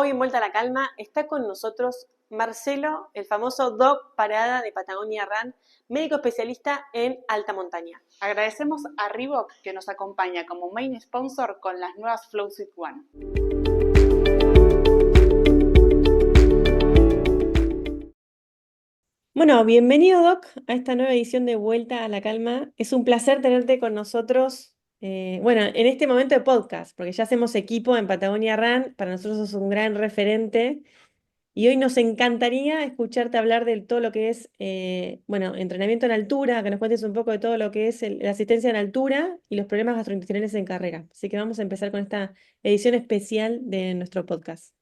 Hoy en Vuelta a la Calma está con nosotros Marcelo, el famoso Doc Parada de Patagonia Run, médico especialista en alta montaña. Agradecemos a Reebok que nos acompaña como main sponsor con las nuevas Flowsuit One. Bueno, bienvenido Doc a esta nueva edición de Vuelta a la Calma. Es un placer tenerte con nosotros, en este momento de podcast, porque ya hacemos equipo en Patagonia Run, para nosotros sos un gran referente. Y hoy nos encantaría escucharte hablar de todo lo que es, entrenamiento en altura, que nos cuentes un poco de todo lo que es la asistencia en altura y los problemas gastrointestinales en carrera. Así que vamos a empezar con esta edición especial de nuestro podcast.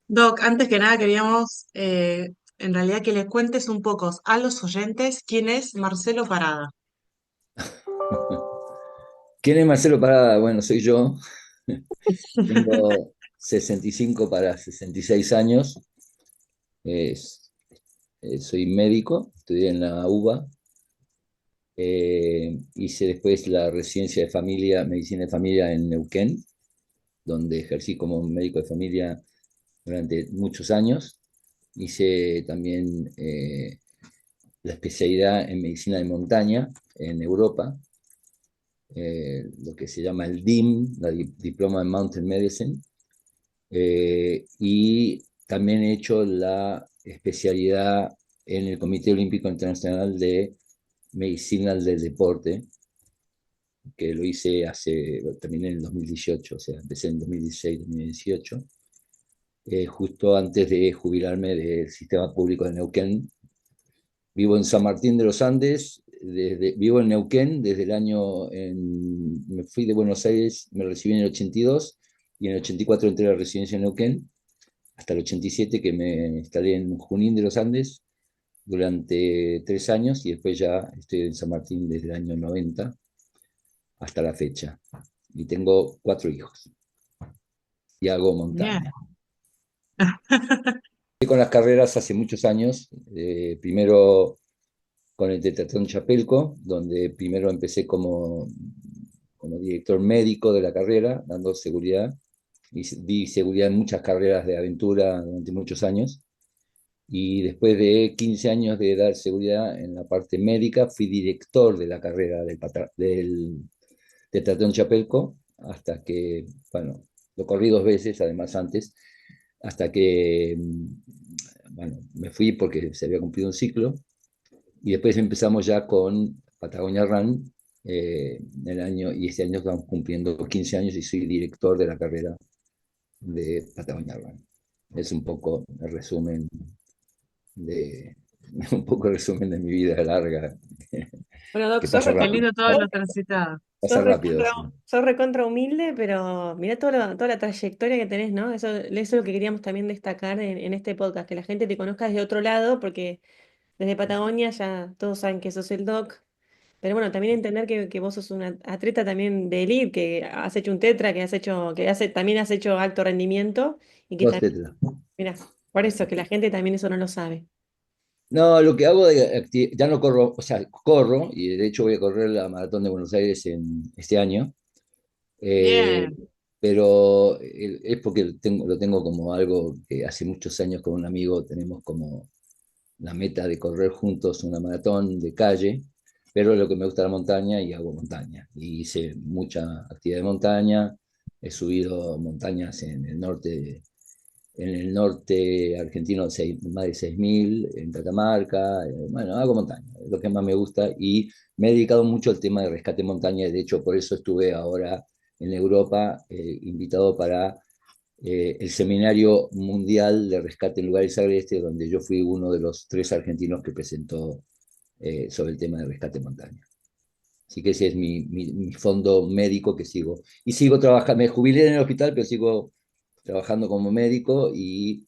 Doc, antes que nada queríamos en realidad que les cuentes un poco a los oyentes quién es Marcelo Parada. ¿Quién es Marcelo Parada? Bueno, soy yo. Tengo 65 para 66 años. Es- Soy médico, estudié en la UBA. Hice después la residencia de familia, medicina de familia en Neuquén, donde ejercí como médico de familia durante muchos años. Hice también la especialidad en medicina de montaña en Europa, lo que se llama el DIM, la Diploma en Mountain Medicine, y también he hecho la especialidad en el Comité Olímpico Internacional de Medicina del Deporte, que lo hice terminé en el 2018, o sea, empecé en 2016-2018, justo antes de jubilarme del sistema público de Neuquén. Vivo en San Martín de los Andes, vivo en Neuquén desde me fui de Buenos Aires, me recibí en el 82 y en el 84 entré a la residencia en Neuquén, hasta el 87 que me instalé en Junín de los Andes durante 3 años y después ya estoy en San Martín desde el año 90 hasta la fecha. Y tengo 4 hijos y hago Bien. montaña. Empecé con las carreras hace muchos años, primero con el Tetatón Chapelco, donde primero empecé como director médico de la carrera, dando seguridad, y di seguridad en muchas carreras de aventura durante muchos años. Y después de 15 años de dar seguridad en la parte médica, fui director de la carrera del Tetatón Chapelco, hasta que, bueno, lo corrí 2 veces, además antes, hasta que, bueno, me fui porque se había cumplido un ciclo. Y después empezamos ya con Patagonia Run, y este año estamos cumpliendo 15 años y soy director de la carrera de Patagonia Run. Es un poco el resumen de, un poco el resumen de mi vida larga, Bueno, Doc, que pasa Qué rápido. lindo todo lo transitado. Pasa rápido, sí. sos recontra humilde, pero mirá toda la trayectoria que tenés, ¿no? Eso es lo que queríamos también destacar en este podcast, que la gente te conozca desde otro lado, porque desde Patagonia ya todos saben que sos el Doc. Pero bueno, también entender que vos sos una atleta también de elite, que has hecho un tetra, también has hecho alto rendimiento y que Dos también, tetras. mira, por eso, que la gente también eso no lo sabe. No, lo que hago ya no corro, o sea, corro, y de hecho voy a correr la Maratón de Buenos Aires este año. Eh, Bien. pero es porque lo tengo como algo que hace muchos años con un amigo tenemos como la meta de correr juntos una maratón de calle, pero lo que me gusta es la montaña y hago montaña. Y hice mucha actividad de montaña, he subido montañas en el norte argentino, más de 6.000, en Catamarca. Bueno, hago montaña, es lo que más me gusta, y me he dedicado mucho al tema de rescate montaña. De hecho, por eso estuve ahora en Europa, invitado para el Seminario Mundial de Rescate en Lugares Agrestes, donde yo fui uno de los 3 argentinos que presentó sobre el tema de rescate montaña. Así que ese es mi fondo médico que sigo. Y sigo trabajando, me jubilé en el hospital, pero sigo trabajando como médico, y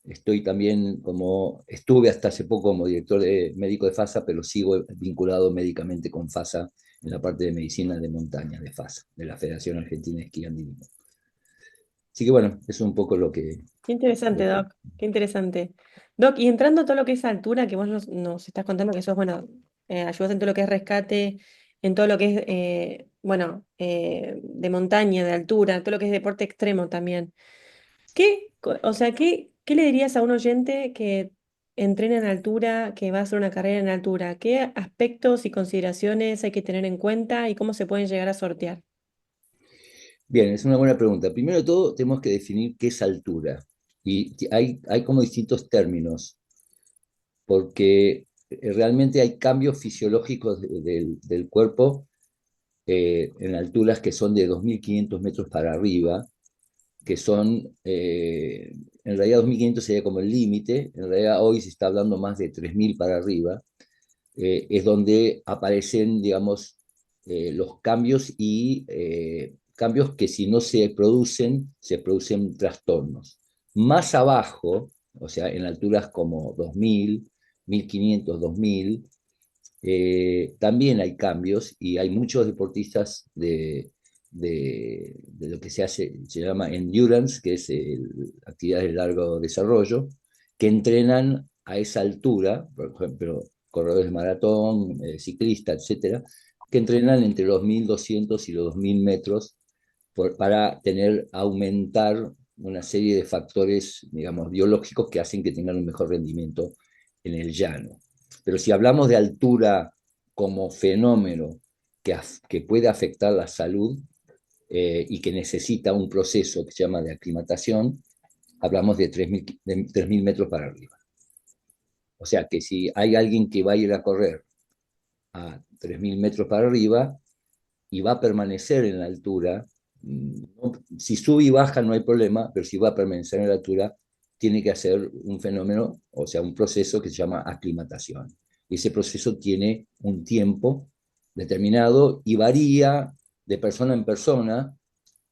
estuve hasta hace poco como director médico de FASA, pero sigo vinculado médicamente con FASA en la parte de medicina de montaña de FASA, de la Federación Argentina de Esquí Alpinismo. Así que bueno, eso es un poco lo que... Qué interesante, Doc, qué interesante. Doc, y entrando a todo lo que es altura, que vos nos estás contando que sos, bueno, ayudas en todo lo que es rescate, en todo lo que es, de montaña, de altura, todo lo que es deporte extremo también. O sea, qué le dirías a un oyente que entrena en altura, que va a hacer una carrera en altura? ¿Qué aspectos y consideraciones hay que tener en cuenta y cómo se pueden llegar a sortear? Bien, es una buena pregunta. Primero de todo, tenemos que definir qué es altura. Y hay como distintos términos, porque realmente hay cambios fisiológicos del cuerpo en alturas que son de 2.500 metros para arriba, que son, en realidad 2.500 sería como el límite, en realidad hoy se está hablando más de 3.000 para arriba, es donde aparecen, digamos, los cambios y cambios que si no se producen trastornos. Más abajo, o sea, en alturas como 2.000, 1.500, 2.000, también hay cambios y hay muchos deportistas de lo que se llama endurance, que es actividades de largo desarrollo, que entrenan a esa altura, por ejemplo, corredores de maratón, ciclistas, etcétera, que entrenan entre los 1.200 y los 2.000 metros para aumentar una serie de factores, digamos, biológicos que hacen que tengan un mejor rendimiento en el llano. Pero si hablamos de altura como fenómeno que puede afectar la salud y que necesita un proceso que se llama de aclimatación, hablamos de 3.000 metros para arriba. O sea que si hay alguien que va a ir a correr a 3.000 metros para arriba y va a permanecer en la altura, si sube y baja no hay problema, pero si va a permanecer en la altura, tiene que hacer un fenómeno, o sea, un proceso que se llama aclimatación. Y ese proceso tiene un tiempo determinado y varía de persona en persona.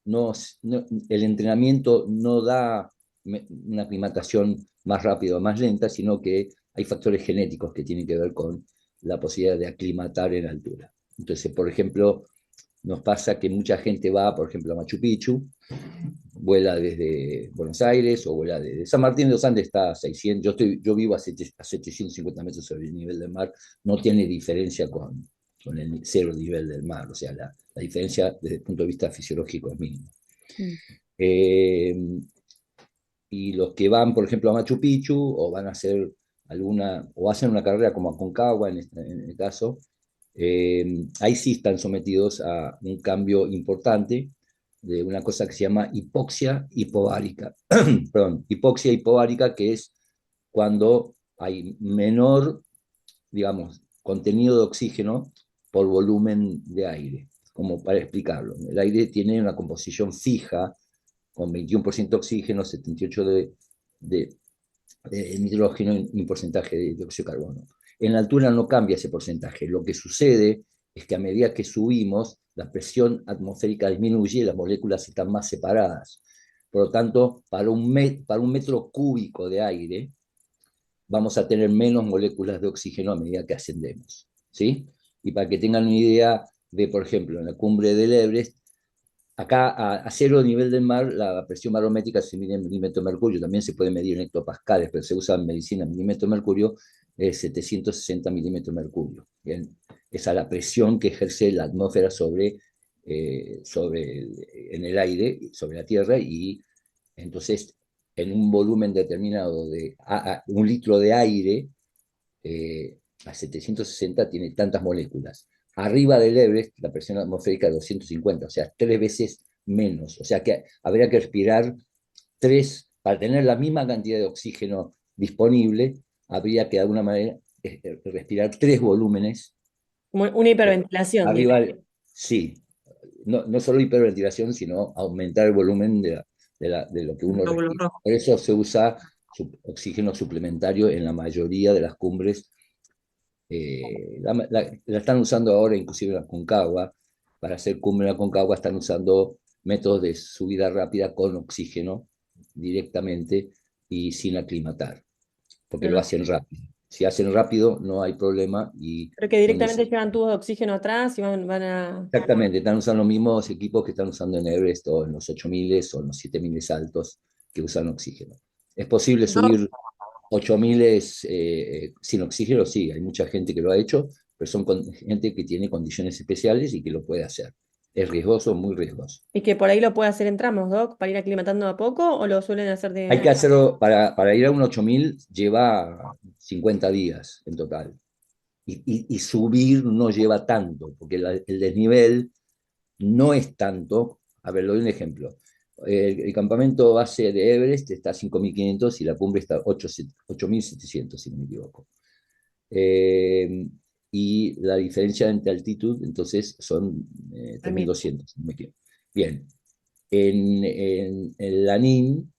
El entrenamiento no da una aclimatación más rápida o más lenta, sino que hay factores genéticos que tienen que ver con la posibilidad de aclimatar en altura. Entonces, por ejemplo, nos pasa que mucha gente va, por ejemplo, a Machu Picchu, vuela desde Buenos Aires o vuela desde San Martín de los Andes, está a 600, yo vivo a 750 metros sobre el nivel del mar, no tiene diferencia con el cero nivel del mar, o sea, la diferencia desde el punto de vista fisiológico es mínima. Mm. Eh, y los que van, por ejemplo, a Machu Picchu o van a hacer o hacen una carrera como Aconcagua en el caso, ahí sí están sometidos a un cambio importante de una cosa que se llama hipoxia hipovárica. Perdón, hipoxia hipovárica, que es cuando hay menor, digamos, contenido de oxígeno por volumen de aire, como para explicarlo. El aire tiene una composición fija, con 21% oxígeno, 78% de nitrógeno y un porcentaje de dióxido de carbono. En la altura no cambia ese porcentaje. Lo que sucede es que a medida que subimos, la presión atmosférica disminuye y las moléculas están más separadas. Por lo tanto, para un metro cúbico de aire, vamos a tener menos moléculas de oxígeno a medida que ascendemos. ¿Sí? Y para que tengan una idea de, por ejemplo, en la cumbre del Everest, acá a cero nivel del mar, la presión barométrica se mide en milímetros de mercurio, también se puede medir en hectopascales, pero se usa en medicina milímetros de mercurio, 760 milímetros de mercurio. Bien, esa es la presión que ejerce la atmósfera en el aire, sobre la Tierra, y entonces en un volumen determinado de un litro de aire, a 760 tiene tantas moléculas. Arriba del Everest, la presión atmosférica es 250, o sea, 3 veces menos. O sea que habría que respirar para tener la misma cantidad de oxígeno disponible, habría que de alguna manera respirar 3 volúmenes. Como una hiperventilación, Arriba, digamos. sí, no solo hiperventilación, sino aumentar el volumen de lo que uno Glóbulos respira. rojos. Por eso se usa oxígeno suplementario en la mayoría de las cumbres. La están usando ahora inclusive en la Concagua. Para hacer cumbre en la Concagua están usando métodos de subida rápida con oxígeno directamente y sin aclimatar, porque lo Ah, hacen rápido. Si hacen rápido no hay problema y pero que no directamente necesitan. llevan tubos de oxígeno atrás y van a... Exactamente, están usando los mismos equipos que están usando en Everest o en los 8.000 o en los 7.000 altos que usan oxígeno. ¿Es posible Doc, subir 8.000 sin oxígeno? Sí, hay mucha gente que lo ha hecho, pero son gente que tiene condiciones especiales y que lo puede hacer. Es riesgoso, muy riesgoso. Y que por ahí lo puede hacer en tramos, Doc, para ir aclimatando a poco, o lo suelen hacer Hay que de... hacerlo, para ir a un 8000 lleva 50 días en total. Y subir no lleva tanto, porque el desnivel no es tanto. A ver, le doy un ejemplo. El campamento base de Everest está a 5500 y la cumbre está a 8700, si no me equivoco. Eh, y la diferencia entre altitud, entonces, son Ah, mira. 3200, si no me equivoco. Bien, en Lanín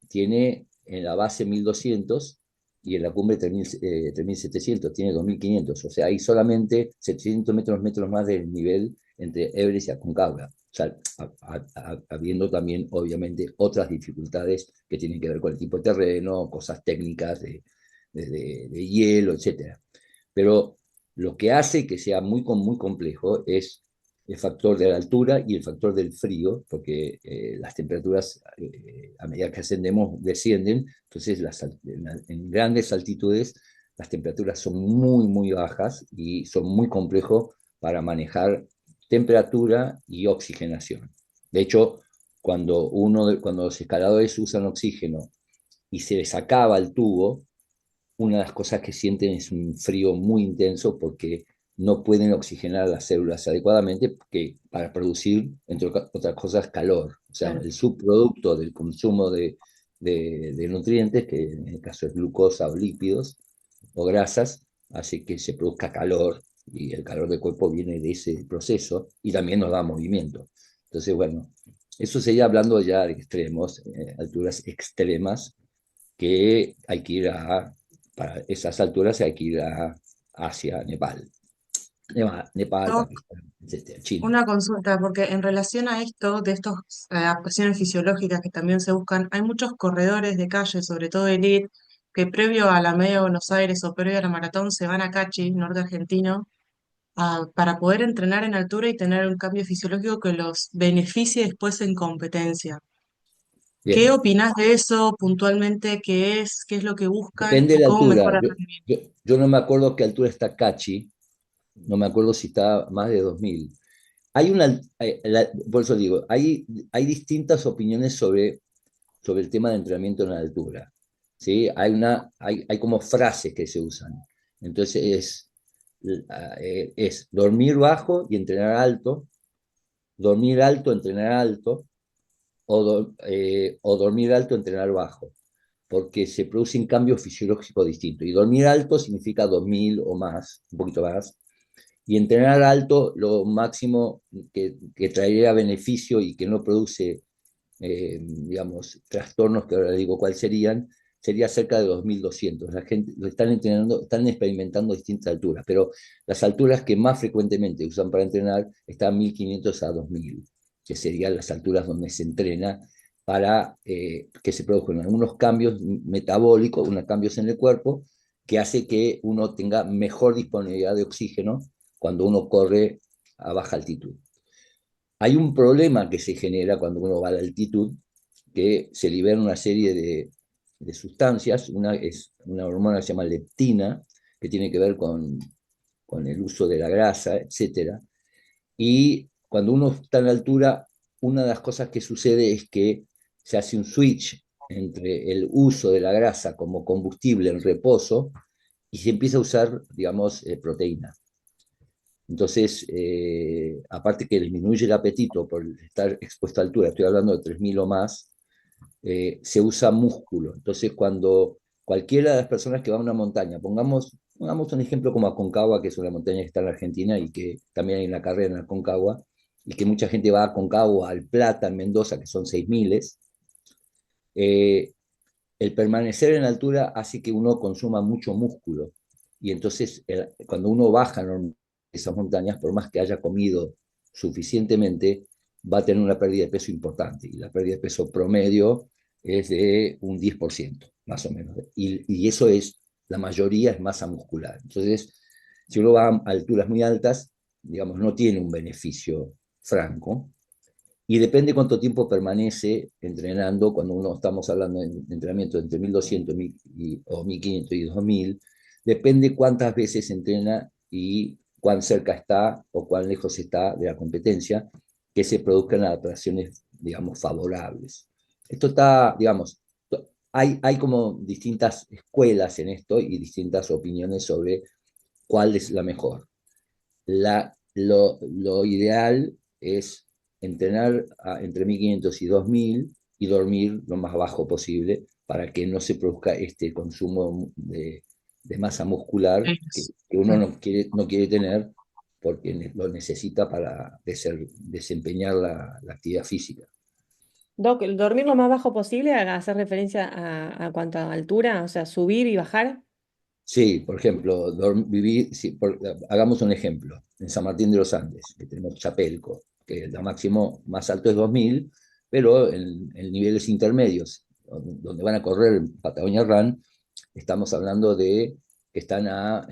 tiene en la base 1200 y en la cumbre 3700, tiene 2500. O sea, hay solamente 700 metros más del nivel entre Everest y Aconcagua. O sea, habiendo también, obviamente, otras dificultades que tienen que ver con el tipo de terreno, cosas técnicas de hielo, etcétera. Pero lo que hace que sea muy complejo es el factor de la altura y el factor del frío, porque las temperaturas a medida que ascendemos descienden, entonces en grandes altitudes las temperaturas son muy bajas y son muy complejos para manejar temperatura y oxigenación. De hecho, cuando los escaladores usan oxígeno y se les acaba el tubo, una de las cosas que sienten es un frío muy intenso porque no pueden oxigenar las células adecuadamente para producir, entre otras cosas, calor. O sea, Claro. el subproducto del consumo de nutrientes, que en el caso es glucosa o lípidos o grasas, hace que se produzca calor y el calor del cuerpo viene de ese proceso y también nos da movimiento. Entonces, bueno, eso sería hablando ya de extremos, alturas extremas, que hay que ir para esas alturas hay que ir hacia Nepal. Nepal, Doc, Pakistán, etcétera, China. una consulta, porque en relación a esto, de estas adaptaciones fisiológicas que también se buscan, hay muchos corredores de calle, sobre todo elite, que previo a la Media de Buenos Aires o previo a la maratón se van a Cachi, norte argentino, para poder entrenar en altura y tener un cambio fisiológico que los beneficie después en competencia. ¿Qué Bien, opinás de eso puntualmente? ¿Qué es lo que buscan depende de y la cómo altura. mejora el rendimiento? Yo no me acuerdo qué altura está Cachi, no me acuerdo si está más de 2000. Por eso digo, hay distintas opiniones sobre el tema de entrenamiento en la altura. ¿Sí? Hay como frases que se usan. Entonces es dormir bajo y entrenar alto, dormir alto, entrenar alto, o dormir alto, entrenar bajo, porque se producen cambios fisiológicos distintos. Y dormir alto significa 2000 o más, un poquito más, y entrenar alto, lo máximo que traería beneficio y que no produce, digamos, trastornos, que ahora digo cuáles sería cerca de 2200. La gente lo están entrenando, están experimentando distintas alturas, pero las alturas que más frecuentemente usan para entrenar están 1500 a 2000, que serían las alturas donde se entrena para que se produzcan algunos cambios metabólicos, unos cambios en el cuerpo, que hace que uno tenga mejor disponibilidad de oxígeno cuando uno corre a baja altitud. Hay un problema que se genera cuando uno va a la altitud, que se libera una serie de sustancias. Una es una hormona que se llama leptina, que tiene que ver con el uso de la grasa, etcétera. Y cuando uno está en la altura, una de las cosas que sucede es que se hace un switch entre el uso de la grasa como combustible en reposo y se empieza a usar, digamos, proteína. Entonces, aparte que disminuye el apetito por estar expuesto a altura, estoy hablando de 3000 o más, se usa músculo. Entonces, cuando cualquiera de las personas que va a una montaña, pongamos un ejemplo como Aconcagua, que es una montaña que está en Argentina y que también hay una carrera en Aconcagua, y que mucha gente va a Aconcagua, al Plata, en Mendoza, que son 6000, eh, el permanecer en altura hace que uno consuma mucho músculo. Y entonces, cuando uno baja esas montañas, por más que haya comido suficientemente, va a tener una pérdida de peso importante. Y la pérdida de peso promedio es de un 10%, más o menos. Y eso es, la mayoría es masa muscular. Entonces, si uno va a alturas muy altas, digamos, no tiene un beneficio franco, y depende cuánto tiempo permanece entrenando. Cuando uno estamos hablando de entrenamiento entre 1200 o 1500 y 2000, depende cuántas veces entrena y cuán cerca está o cuán lejos está de la competencia. que se produzcan adaptaciones, digamos, favorables. Esto está, digamos, hay como distintas escuelas en esto y distintas opiniones sobre cuál es la mejor. Lo ideal es entrenar entre 1500 y 2000 y dormir lo más bajo posible para que no se produzca este consumo de masa muscular que uno no quiere tener porque lo necesita para desempeñar la actividad física. Doc, ¿el dormir lo más bajo posible, hacer referencia a cuanto a altura, o sea, subir y bajar? Sí, por ejemplo, vivir, sí, hagamos un ejemplo. En San Martín de los Andes, que tenemos Chapelco, que el máximo más alto es 2000, pero en niveles intermedios, donde van a correr Patagonia Run, estamos hablando de que están a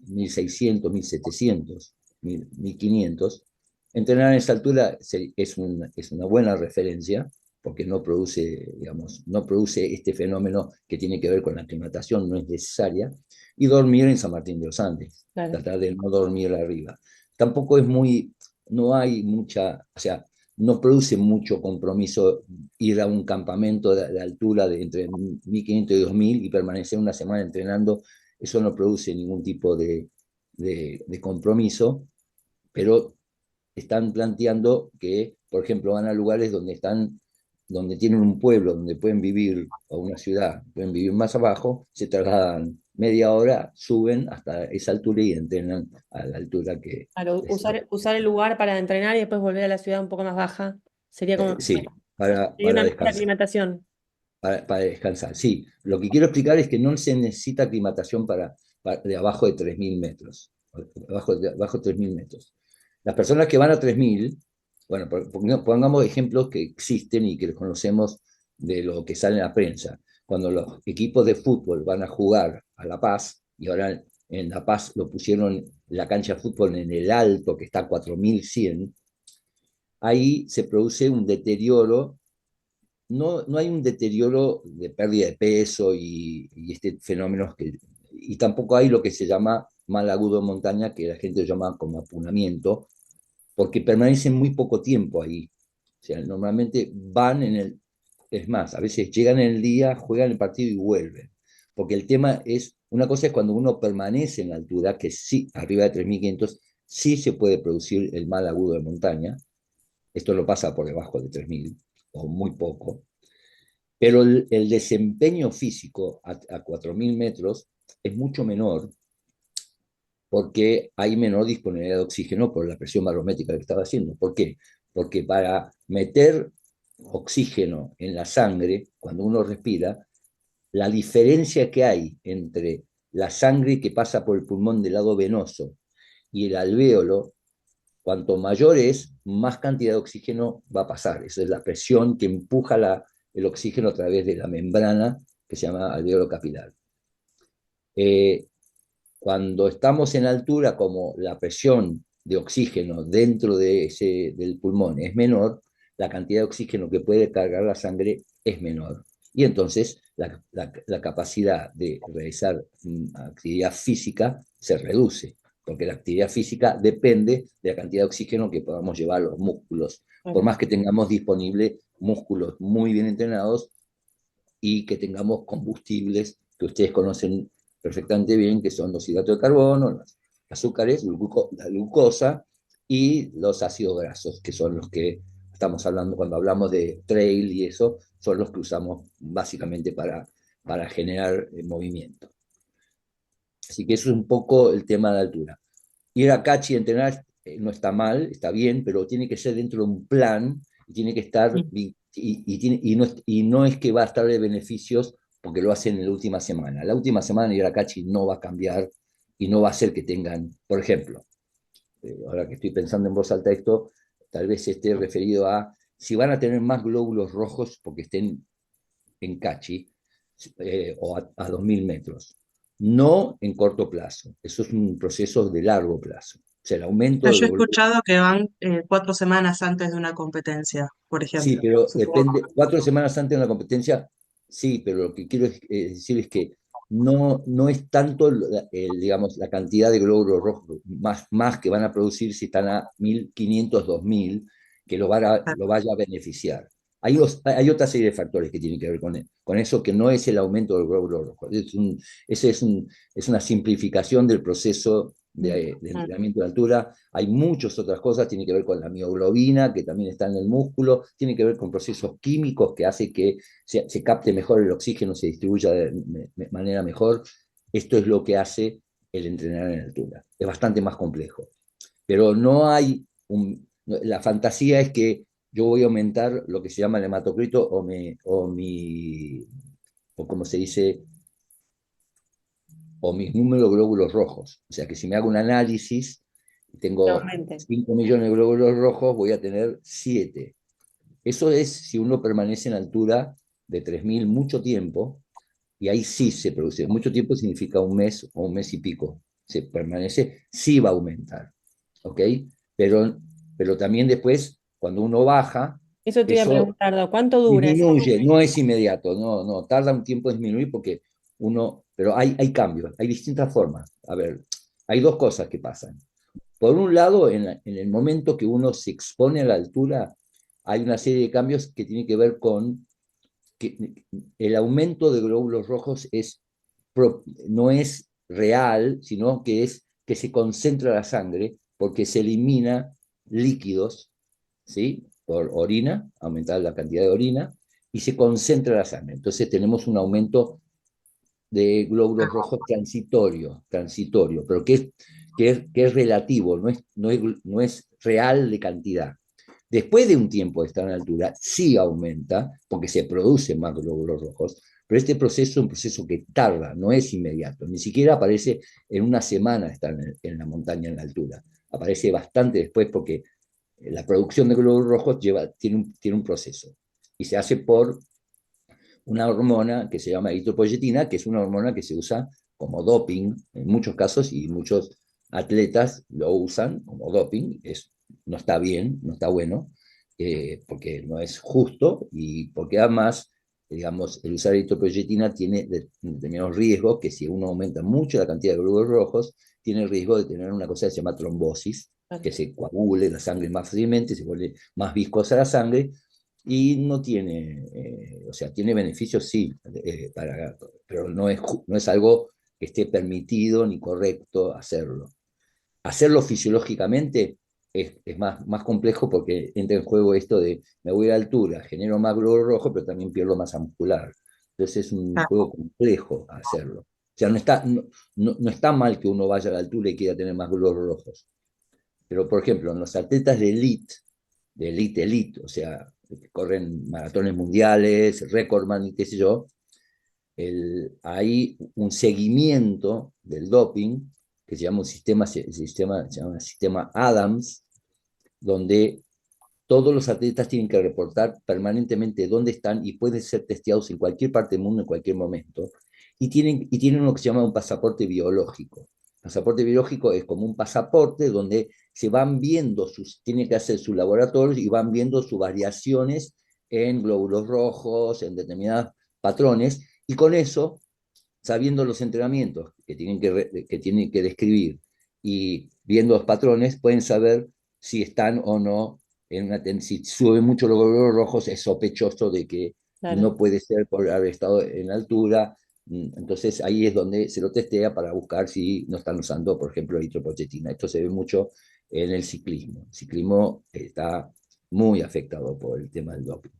1600, 1700, 1500. Entrenar en esa altura es una buena referencia porque no produce, digamos, no produce este fenómeno que tiene que ver con la aclimatación, no es necesaria, y dormir en San Martín de los Andes, Claro. tratar de no dormir arriba. Tampoco es muy, no hay mucha, o sea, no produce mucho compromiso ir a un campamento de altura de entre 1500 y 2000 y permanecer una semana entrenando, eso no produce ningún tipo de compromiso, pero están planteando que, por ejemplo, van a lugares donde tienen un pueblo, donde pueden vivir, o una ciudad, pueden vivir más abajo, se trasladan media hora, suben hasta esa altura y entrenan a la altura que Claro, les usar el lugar para entrenar y después volver a la ciudad un poco más baja. Sería como, sí, sería para una mejor descansar. aclimatación. Para descansar. Sí, lo que quiero explicar es que no se necesita aclimatación de abajo de 3000 metros. Abajo de 3000 metros. Las personas que van a 3000, bueno, pongamos ejemplos que existen y que conocemos de lo que sale en la prensa. Cuando los equipos de fútbol van a jugar a La Paz, y ahora en La Paz lo pusieron la cancha de fútbol en el Alto, que está a 4100, ahí se produce un deterioro. No hay un deterioro de pérdida de peso y este fenómeno y tampoco hay lo que se llama mal agudo de montaña, que la gente lo llama como apunamiento, porque permanecen muy poco tiempo ahí. O sea, normalmente es más, a veces llegan en el día, juegan el partido y vuelven. Porque el tema es, una cosa es cuando uno permanece en altura, que sí, arriba de 3500, sí se puede producir el mal agudo de montaña. Esto lo pasa por debajo de 3000 o muy poco, pero el desempeño físico a 4000 metros es mucho menor porque hay menor disponibilidad de oxígeno por la presión barométrica que estaba haciendo. ¿Por qué? Porque para meter oxígeno en la sangre, cuando uno respira, la diferencia que hay entre la sangre que pasa por el pulmón del lado venoso y el alvéolo, cuanto mayor es, más cantidad de oxígeno va a pasar. Esa es la presión que empuja el oxígeno a través de la membrana que se llama alvéolo capilar. Eh, Cuando estamos en altura, como la presión de oxígeno dentro del pulmón es menor, la cantidad de oxígeno que puede cargar la sangre es menor. Y entonces la capacidad de realizar actividad física se reduce, porque la actividad física depende de la cantidad de oxígeno que podamos llevar a los músculos. Por Claro. más que tengamos disponibles músculos muy bien entrenados y que tengamos combustibles que ustedes conocen perfectamente bien, que son los hidratos de carbono, los azúcares, la glucosa y los ácidos grasos, que son los que estamos hablando cuando hablamos de trail y eso, son los que usamos básicamente para generar movimiento. Así que eso es un poco el tema de la altura. Ir a Cachi a entrenar no está mal, está bien, pero tiene que ser dentro de un plan y tiene que estar, y no es que va a estar de beneficios porque lo hacen en la última semana. La última semana ir a Cachi no va a cambiar y no va a hacer que tengan, por ejemplo, ahora que estoy pensando en voz alta esto, tal vez esté referido a si van a tener más glóbulos rojos porque estén en Cachi o a 2000 metros. No en corto plazo, eso es un proceso de largo plazo. O sea, el aumento de Yo he glóbulos. escuchado que van 4 semanas antes de una competencia, por Sí, ejemplo. pero Supongo. depende, 4 semanas antes de la competencia, sí, pero lo que quiero decir es que no es tanto, digamos, la cantidad de glóbulos rojos más que van a producir si están a 1500, 2000, que lo vaya a beneficiar. Hay otra serie de factores que tienen que ver con eso, que no es el aumento del glóbulo rojo. Es una simplificación del proceso de entrenamiento de altura. Hay muchas otras cosas, tiene que ver con la mioglobina, que también está en el músculo, tiene que ver con procesos químicos que hace que se capte mejor el oxígeno, se distribuya de manera mejor. Esto es lo que hace el entrenar en altura. Es bastante más complejo. Pero no hay la fantasía es que yo voy a aumentar lo que se llama el hematocrito o como se dice, o mis números de glóbulos rojos. O sea que si me hago un análisis, Que tengo aumente. 5 millones de glóbulos rojos, voy a tener 7. Eso es si uno permanece en altura de 3000 mucho tiempo, y ahí sí se produce. Mucho tiempo significa un mes o un mes y pico. Se permanece, sí va a aumentar. ¿Ok? Pero, pero también después, cuando uno baja, Eso te iba a eso preguntar, Do, ¿cuánto dura eso? disminuye, no es inmediato, no, tarda un tiempo en disminuir porque pero hay cambios, hay distintas formas. A ver, hay dos cosas que pasan. Por un lado, en el momento que uno se expone a la altura, hay una serie de cambios que tienen que ver con que el aumento de glóbulos rojos no es real, sino que es que se concentra la sangre porque se elimina líquidos, ¿sí? Por orina, aumentar la cantidad de orina, y se concentra la sangre. Entonces tenemos un aumento de glóbulos rojos transitorio, pero que es relativo, no es real de cantidad. Después de un tiempo de estar en altura, sí aumenta, porque se producen más glóbulos rojos, pero este proceso es un proceso que tarda, no es inmediato, ni siquiera aparece en una semana estar en la montaña en la altura, aparece bastante después porque la producción de glóbulos rojos tiene un proceso y se hace por una hormona que se llama eritropoyetina, que es una hormona que se usa como doping en muchos casos y muchos atletas lo usan como doping. No está bien, no está bueno, porque no es justo y porque además, digamos, el usar eritropoyetina tiene determinados riesgos que si uno aumenta mucho la cantidad de glóbulos rojos, tiene el riesgo de tener una cosa que se llama trombosis, que se coagule la sangre más fácilmente, se vuelve más viscosa la sangre, y no tiene, o sea, tiene beneficios, sí, pero no es algo que esté permitido ni correcto hacerlo. Hacerlo fisiológicamente es más complejo porque entra en juego esto de me voy a altura, genero más glóbulo rojo, pero también pierdo masa muscular. Entonces es un juego complejo hacerlo. O sea, no está mal que uno vaya a la altura y quiera tener más glóbulos rojos. Pero, por ejemplo, en los atletas de elite, o sea, que corren maratones mundiales, recordman y qué sé yo, hay un seguimiento del doping que se llama se llama sistema Adams, donde todos los atletas tienen que reportar permanentemente dónde están y pueden ser testeados en cualquier parte del mundo en cualquier momento. Y tienen lo que se llama un pasaporte biológico. El pasaporte biológico es como un pasaporte donde se van viendo, tienen que hacer sus laboratorios y van viendo sus variaciones en glóbulos rojos, en determinados patrones, y con eso, sabiendo los entrenamientos que tienen que describir y viendo los patrones, pueden saber si están o no si sube mucho los glóbulos rojos, es sospechoso de que Claro. no puede ser por haber estado en altura. Entonces ahí es donde se lo testea para buscar si no están usando, por ejemplo, eritropoyetina. Esto se ve mucho en el ciclismo. El ciclismo está muy afectado por el tema del doping.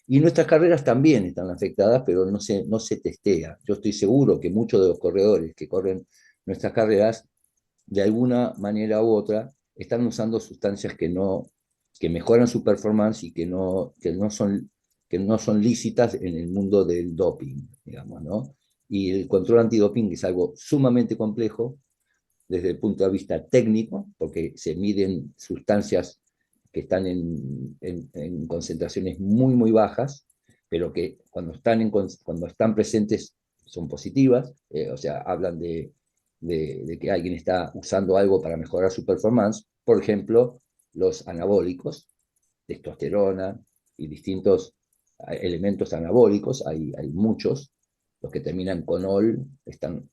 Y nuestras carreras también están afectadas, pero no se testea. Yo estoy seguro que muchos de los corredores que corren nuestras carreras, de alguna manera u otra, están usando sustancias que mejoran su performance y que no son lícitas en el mundo del doping, digamos, ¿no? Y el control antidoping es algo sumamente complejo desde el punto de vista técnico, porque se miden sustancias que están en concentraciones muy, muy bajas, pero que cuando están presentes son positivas, o sea, hablan de que alguien está usando algo para mejorar su performance. Por ejemplo, los anabólicos, testosterona y distintos elementos anabólicos, hay muchos, los que terminan con ol, están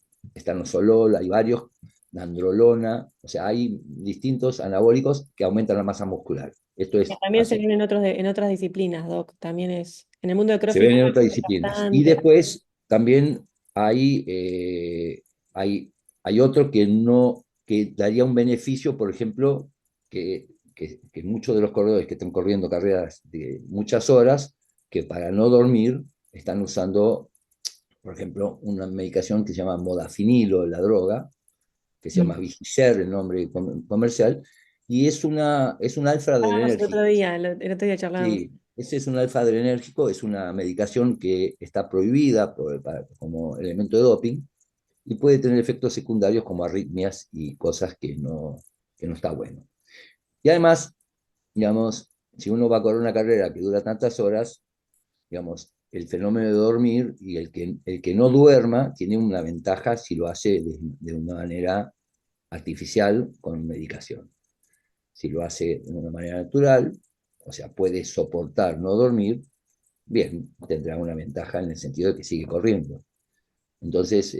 los solol, hay varios, nandrolona, o sea, hay distintos anabólicos que aumentan la masa muscular. Esto es, También se ven en otras disciplinas, Doc. También es. En el mundo de se CrossFit ven en se otras ve disciplinas. Y bastante. después también hay otro que no, que daría un beneficio, por ejemplo, que muchos de los corredores que están corriendo carreras de muchas horas, que para no dormir están usando, por ejemplo, una medicación que se llama modafinilo, la droga, que se llama Mm. Vigicer, el nombre comercial, y es un alfa Hablábamos el otro adrenérgico. día, el otro día charlábamos. Sí, ese es un alfa adrenérgico, es una medicación que está prohibida como elemento de doping y puede tener efectos secundarios como arritmias y cosas que no está bueno. Y además, digamos, si uno va a correr una carrera que dura tantas horas, digamos, el fenómeno de dormir y el que no duerma tiene una ventaja si lo hace de una manera artificial con medicación. Si lo hace de una manera natural, o sea, puede soportar no dormir, bien, tendrá una ventaja en el sentido de que sigue corriendo. Entonces,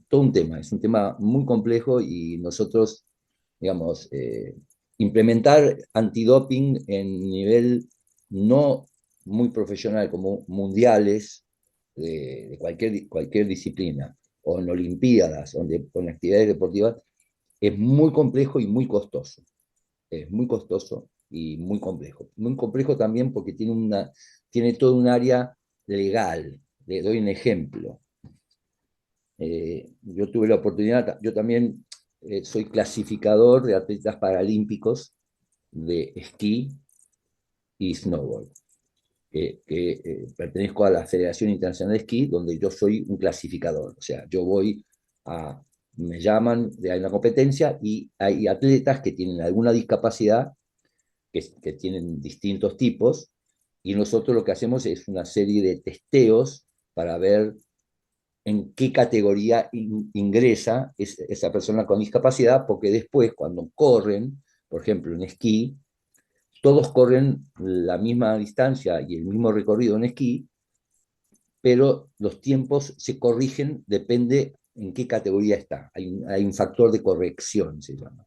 todo un tema, es un tema muy complejo y nosotros, digamos, implementar antidoping en nivel no muy profesional como mundiales de cualquier disciplina o en olimpiadas o en actividades deportivas es muy complejo y muy costoso. Es muy costoso y muy complejo. Muy complejo también porque tiene todo un área legal. Le doy un ejemplo. Yo tuve la oportunidad, yo también soy clasificador de atletas paralímpicos de esquí y snowboard. Pertenezco a la Federación Internacional de Esquí, donde yo soy un clasificador. O sea, me llaman de una competencia y hay atletas que tienen alguna discapacidad, que tienen distintos tipos, y nosotros lo que hacemos es una serie de testeos para ver en qué categoría ingresa esa persona con discapacidad, porque después cuando corren, por ejemplo en esquí, todos corren la misma distancia y el mismo recorrido en esquí, pero los tiempos se corrigen, depende en qué categoría está. Hay un factor de corrección, se llama.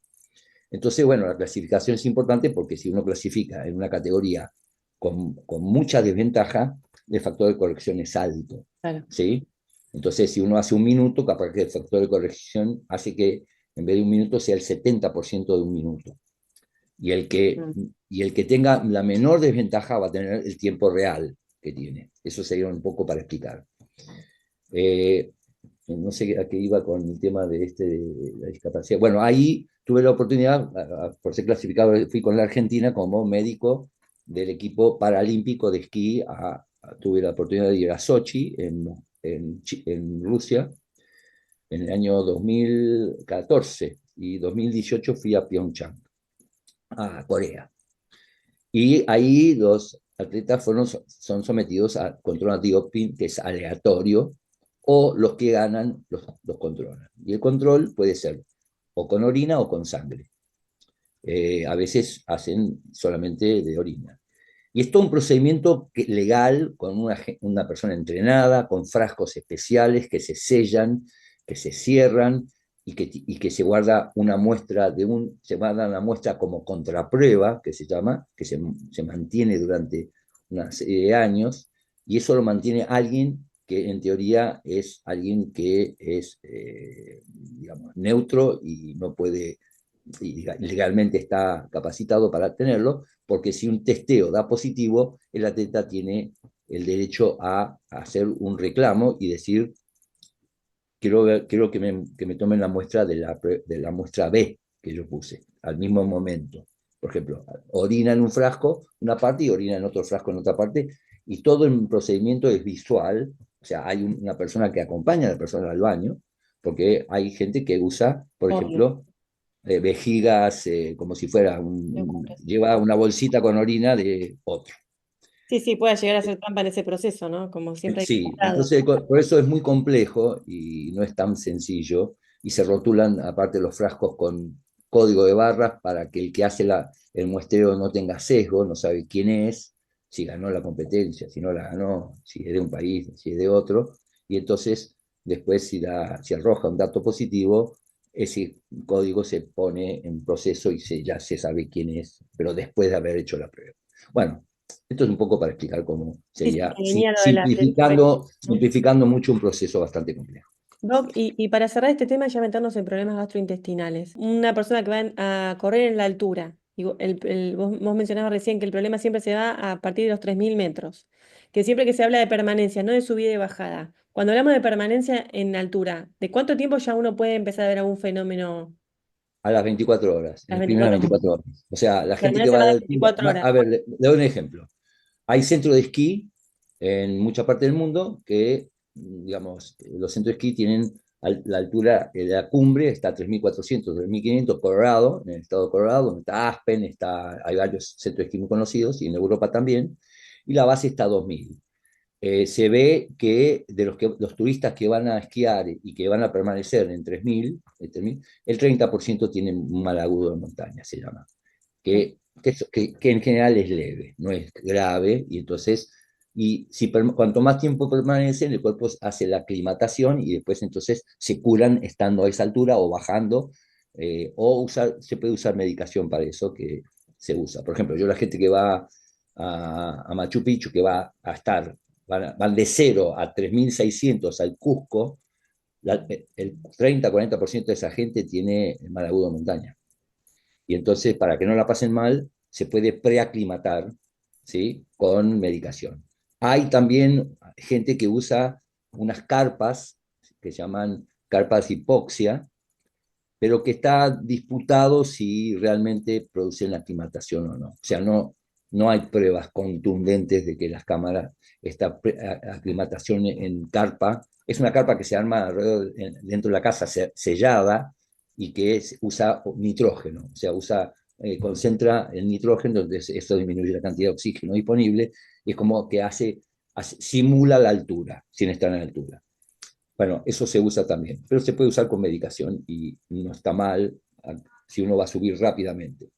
Entonces, bueno, la clasificación es importante porque si uno clasifica en una categoría con mucha desventaja, el factor de corrección es alto, Claro. ¿sí? Entonces, si uno hace un minuto, capaz que el factor de corrección hace que en vez de un minuto sea el 70% de un minuto. Y el que, Mm. y el que tenga la menor desventaja va a tener el tiempo real que tiene. Eso sería un poco para explicar. Eh, no sé a qué iba con el tema de la discapacidad. Bueno, ahí tuve la oportunidad, por ser clasificado, fui con la Argentina como médico del equipo paralímpico de esquí. Tuve la oportunidad de ir a Sochi, en Rusia, en el año 2014, y 2018 fui a Pyeongchang, a Corea. Y ahí los atletas son sometidos a control antidoping, que es aleatorio, o los que ganan los controlan. Y el control puede ser o con orina o con sangre. A veces hacen solamente de orina. Y es todo un procedimiento legal, con una persona entrenada, con frascos especiales que se sellan, que se cierran y que se guarda una muestra se guarda una muestra como contraprueba, que se llama, que se mantiene durante una serie de años, y eso lo mantiene alguien que en teoría es alguien que es, digamos, neutro y no puede, y legalmente está capacitado para tenerlo, porque si un testeo da positivo, el atleta tiene el derecho a hacer un reclamo y decir, quiero que me tomen la muestra de la muestra B que yo puse al mismo momento. Por ejemplo, orina en un frasco, una parte, y orina en otro frasco en otra parte, y todo el procedimiento es visual. O sea, hay una persona que acompaña a la persona al baño, porque hay gente que usa, por Obvio. ejemplo, vejigas, como si fuera lleva una bolsita con orina de otro. Sí, sí, puede llegar a ser trampa en ese proceso, ¿no? Como siempre hay Sí, cuidado. entonces por eso es muy complejo y no es tan sencillo, y se rotulan aparte los frascos con código de barras para que el que hace el muestreo no tenga sesgo, no sabe quién es, si ganó la competencia, si no la ganó, si es de un país, si es de otro, y entonces después si arroja un dato positivo, ese código se pone en proceso y ya se sabe quién es, pero después de haber hecho la prueba. Bueno, esto es un poco para explicar cómo Sí, sí, sería, que venía lo de la ¿no? simplificando mucho un proceso bastante complejo. Doc, y para cerrar este tema, ya meternos en problemas gastrointestinales. Una persona que va a correr en la altura, digo, vos mencionabas recién que el problema siempre se da a partir de los 3.000 metros, que siempre que se habla de permanencia, no de subida y bajada. Cuando hablamos de permanencia en altura, ¿de cuánto tiempo ya uno puede empezar a ver algún fenómeno A las 24 horas, a en las las primeras 24 horas? 24 horas. O sea, la gente que Permanece va más de de altura, 24 horas. a ver, le doy un ejemplo. Hay centros de esquí en mucha parte del mundo que, digamos, los centros de esquí tienen la altura, la cumbre está a 3.400, 3.500, Colorado, en el estado de Colorado, donde está Aspen, hay varios centros de esquí muy conocidos, y en Europa también, y la base está a 2.000. Se ve que de los turistas que van a esquiar y que van a permanecer en 3.000, el 30% tienen un mal agudo de montaña, se llama, que en general es leve, no es grave, y entonces, cuanto más tiempo permanecen, el cuerpo hace la aclimatación y después entonces se curan estando a esa altura o bajando, se puede usar medicación para eso que se usa. Por ejemplo, yo la gente que va a Machu Picchu, que va a estar van de 0 a 3.600 al Cusco, el 30-40% de esa gente tiene mal agudo de montaña. Y entonces, para que no la pasen mal, se puede preaclimatar, ¿sí? Con medicación. Hay también gente que usa unas carpas que se llaman carpas de hipoxia, pero que está disputado si realmente producen aclimatación o no. O sea, no hay pruebas contundentes de que las cámaras, esta aclimatación en carpa, es una carpa que se arma alrededor, dentro de la casa sellada y que usa nitrógeno, o sea, concentra el nitrógeno, entonces esto disminuye la cantidad de oxígeno disponible, y es como que simula la altura, sin estar en la altura. Bueno, eso se usa también, pero se puede usar con medicación y no está mal si uno va a subir rápidamente.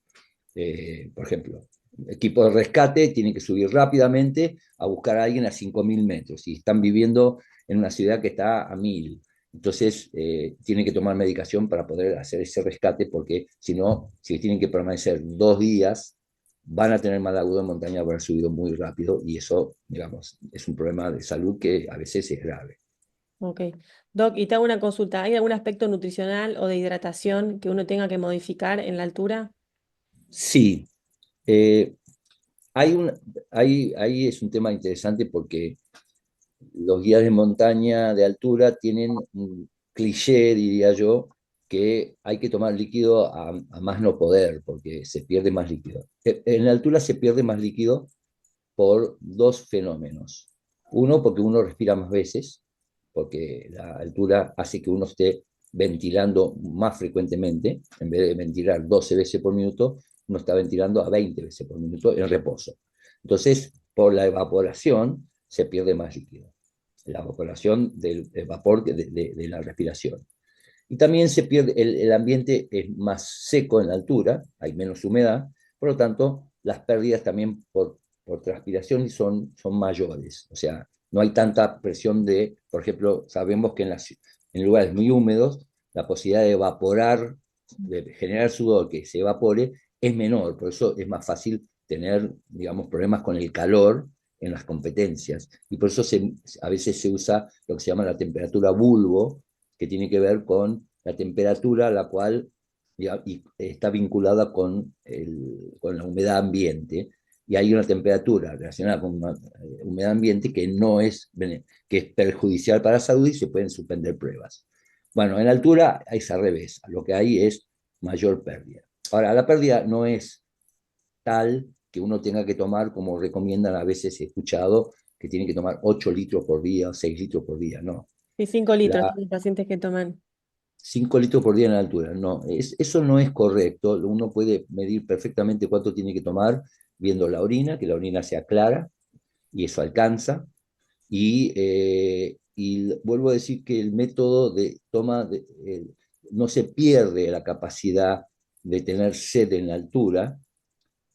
Por ejemplo, equipo de rescate tiene que subir rápidamente a buscar a alguien a 5.000 metros y están viviendo en una ciudad que está a 1.000. Entonces, tienen que tomar medicación para poder hacer ese rescate porque si no, si tienen que permanecer 2 días, van a tener mal agudo en montaña por haber subido muy rápido y eso, digamos, es un problema de salud que a veces es grave. Ok. Doc, y te hago una consulta. ¿Hay algún aspecto nutricional o de hidratación que uno tenga que modificar en la altura? Sí, eh, hay un, ahí es un tema interesante porque los guías de montaña de altura tienen un cliché, diría yo, que hay que tomar líquido a más no poder porque se pierde más líquido. En la altura se pierde más líquido por dos fenómenos. Uno, porque uno respira más veces, porque la altura hace que uno esté ventilando más frecuentemente, en vez de ventilar 12 veces por minuto, uno está ventilando a 20 veces por minuto en reposo. Entonces, por la evaporación se pierde más líquido, la evaporación del vapor de la respiración. Y también se pierde, el ambiente es más seco en la altura, hay menos humedad, por lo tanto, las pérdidas también por transpiración son mayores. O sea, no hay tanta presión por ejemplo, sabemos que en lugares muy húmedos, la posibilidad de evaporar, de generar sudor que se evapore, es menor. Por eso es más fácil tener, digamos, problemas con el calor en las competencias. Y por eso a veces se usa lo que se llama la temperatura bulbo, que tiene que ver con la temperatura a la cual y está vinculada con la humedad ambiente, y hay una temperatura relacionada con una humedad ambiente que no es, que es perjudicial para la salud y se pueden suspender pruebas. Bueno, en altura es al revés, lo que hay es mayor pérdida. Ahora, la pérdida no es tal que uno tenga que tomar, como recomiendan a veces, he escuchado, que tiene que tomar 8 litros por día o 6 litros por día, no. Sí, 5 litros La, tienen pacientes que toman. 5 litros por día en la altura. No, eso no es correcto. Uno puede medir perfectamente cuánto tiene que tomar viendo la orina, que la orina sea clara, y eso alcanza. Y vuelvo a decir que el método de toma no se pierde la capacidad de tener sed en la altura,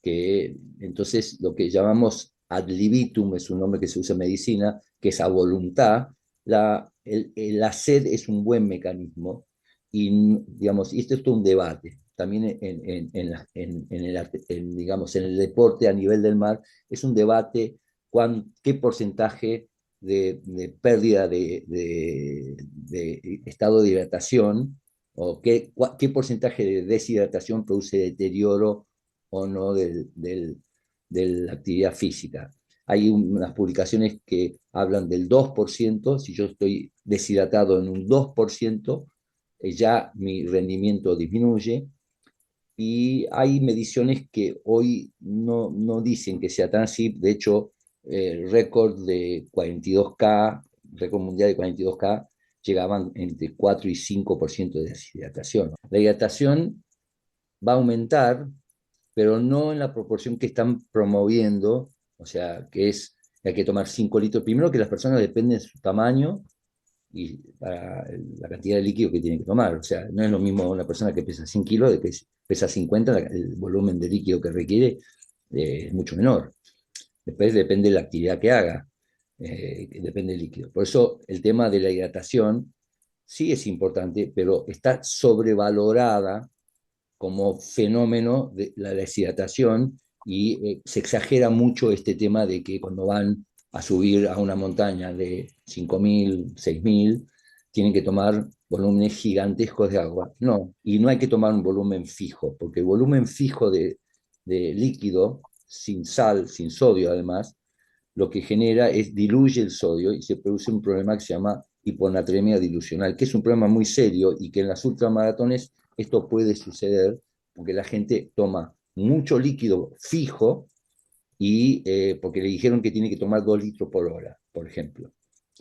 que entonces lo que llamamos ad libitum es un nombre que se usa en medicina, que es a voluntad. La sed es un buen mecanismo digamos, y esto es todo un debate. También digamos, en el deporte a nivel del mar es un debate qué porcentaje de pérdida de estado de hidratación o qué porcentaje de deshidratación produce deterioro o no de la actividad física. Hay unas publicaciones que hablan del 2%, si yo estoy deshidratado en un 2%, ya mi rendimiento disminuye, y hay mediciones que hoy no dicen que sea tan así. De hecho, el récord de 42K, récord mundial de 42K, llegaban entre 4 y 5% de deshidratación. La hidratación va a aumentar, pero no en la proporción que están promoviendo, o sea, que es que hay que tomar 5 litros. Primero que las personas dependen de su tamaño y para la cantidad de líquido que tienen que tomar. O sea, no es lo mismo una persona que pesa 100 kilos de que pesa 50, el volumen de líquido que requiere es mucho menor. Después depende de la actividad que haga, depende del líquido. Por eso el tema de la hidratación sí es importante, pero está sobrevalorada como fenómeno de la deshidratación, y se exagera mucho este tema de que cuando van a subir a una montaña de 5.000, 6.000, tienen que tomar volúmenes gigantescos de agua. No, y no hay que tomar un volumen fijo, porque el volumen fijo de líquido, sin sal, sin sodio además, lo que genera es diluye el sodio y se produce un problema que se llama hiponatremia dilucional, que es un problema muy serio y que en las ultramaratones esto puede suceder porque la gente toma mucho líquido fijo y porque le dijeron que tiene que tomar 2 litros por hora, por ejemplo,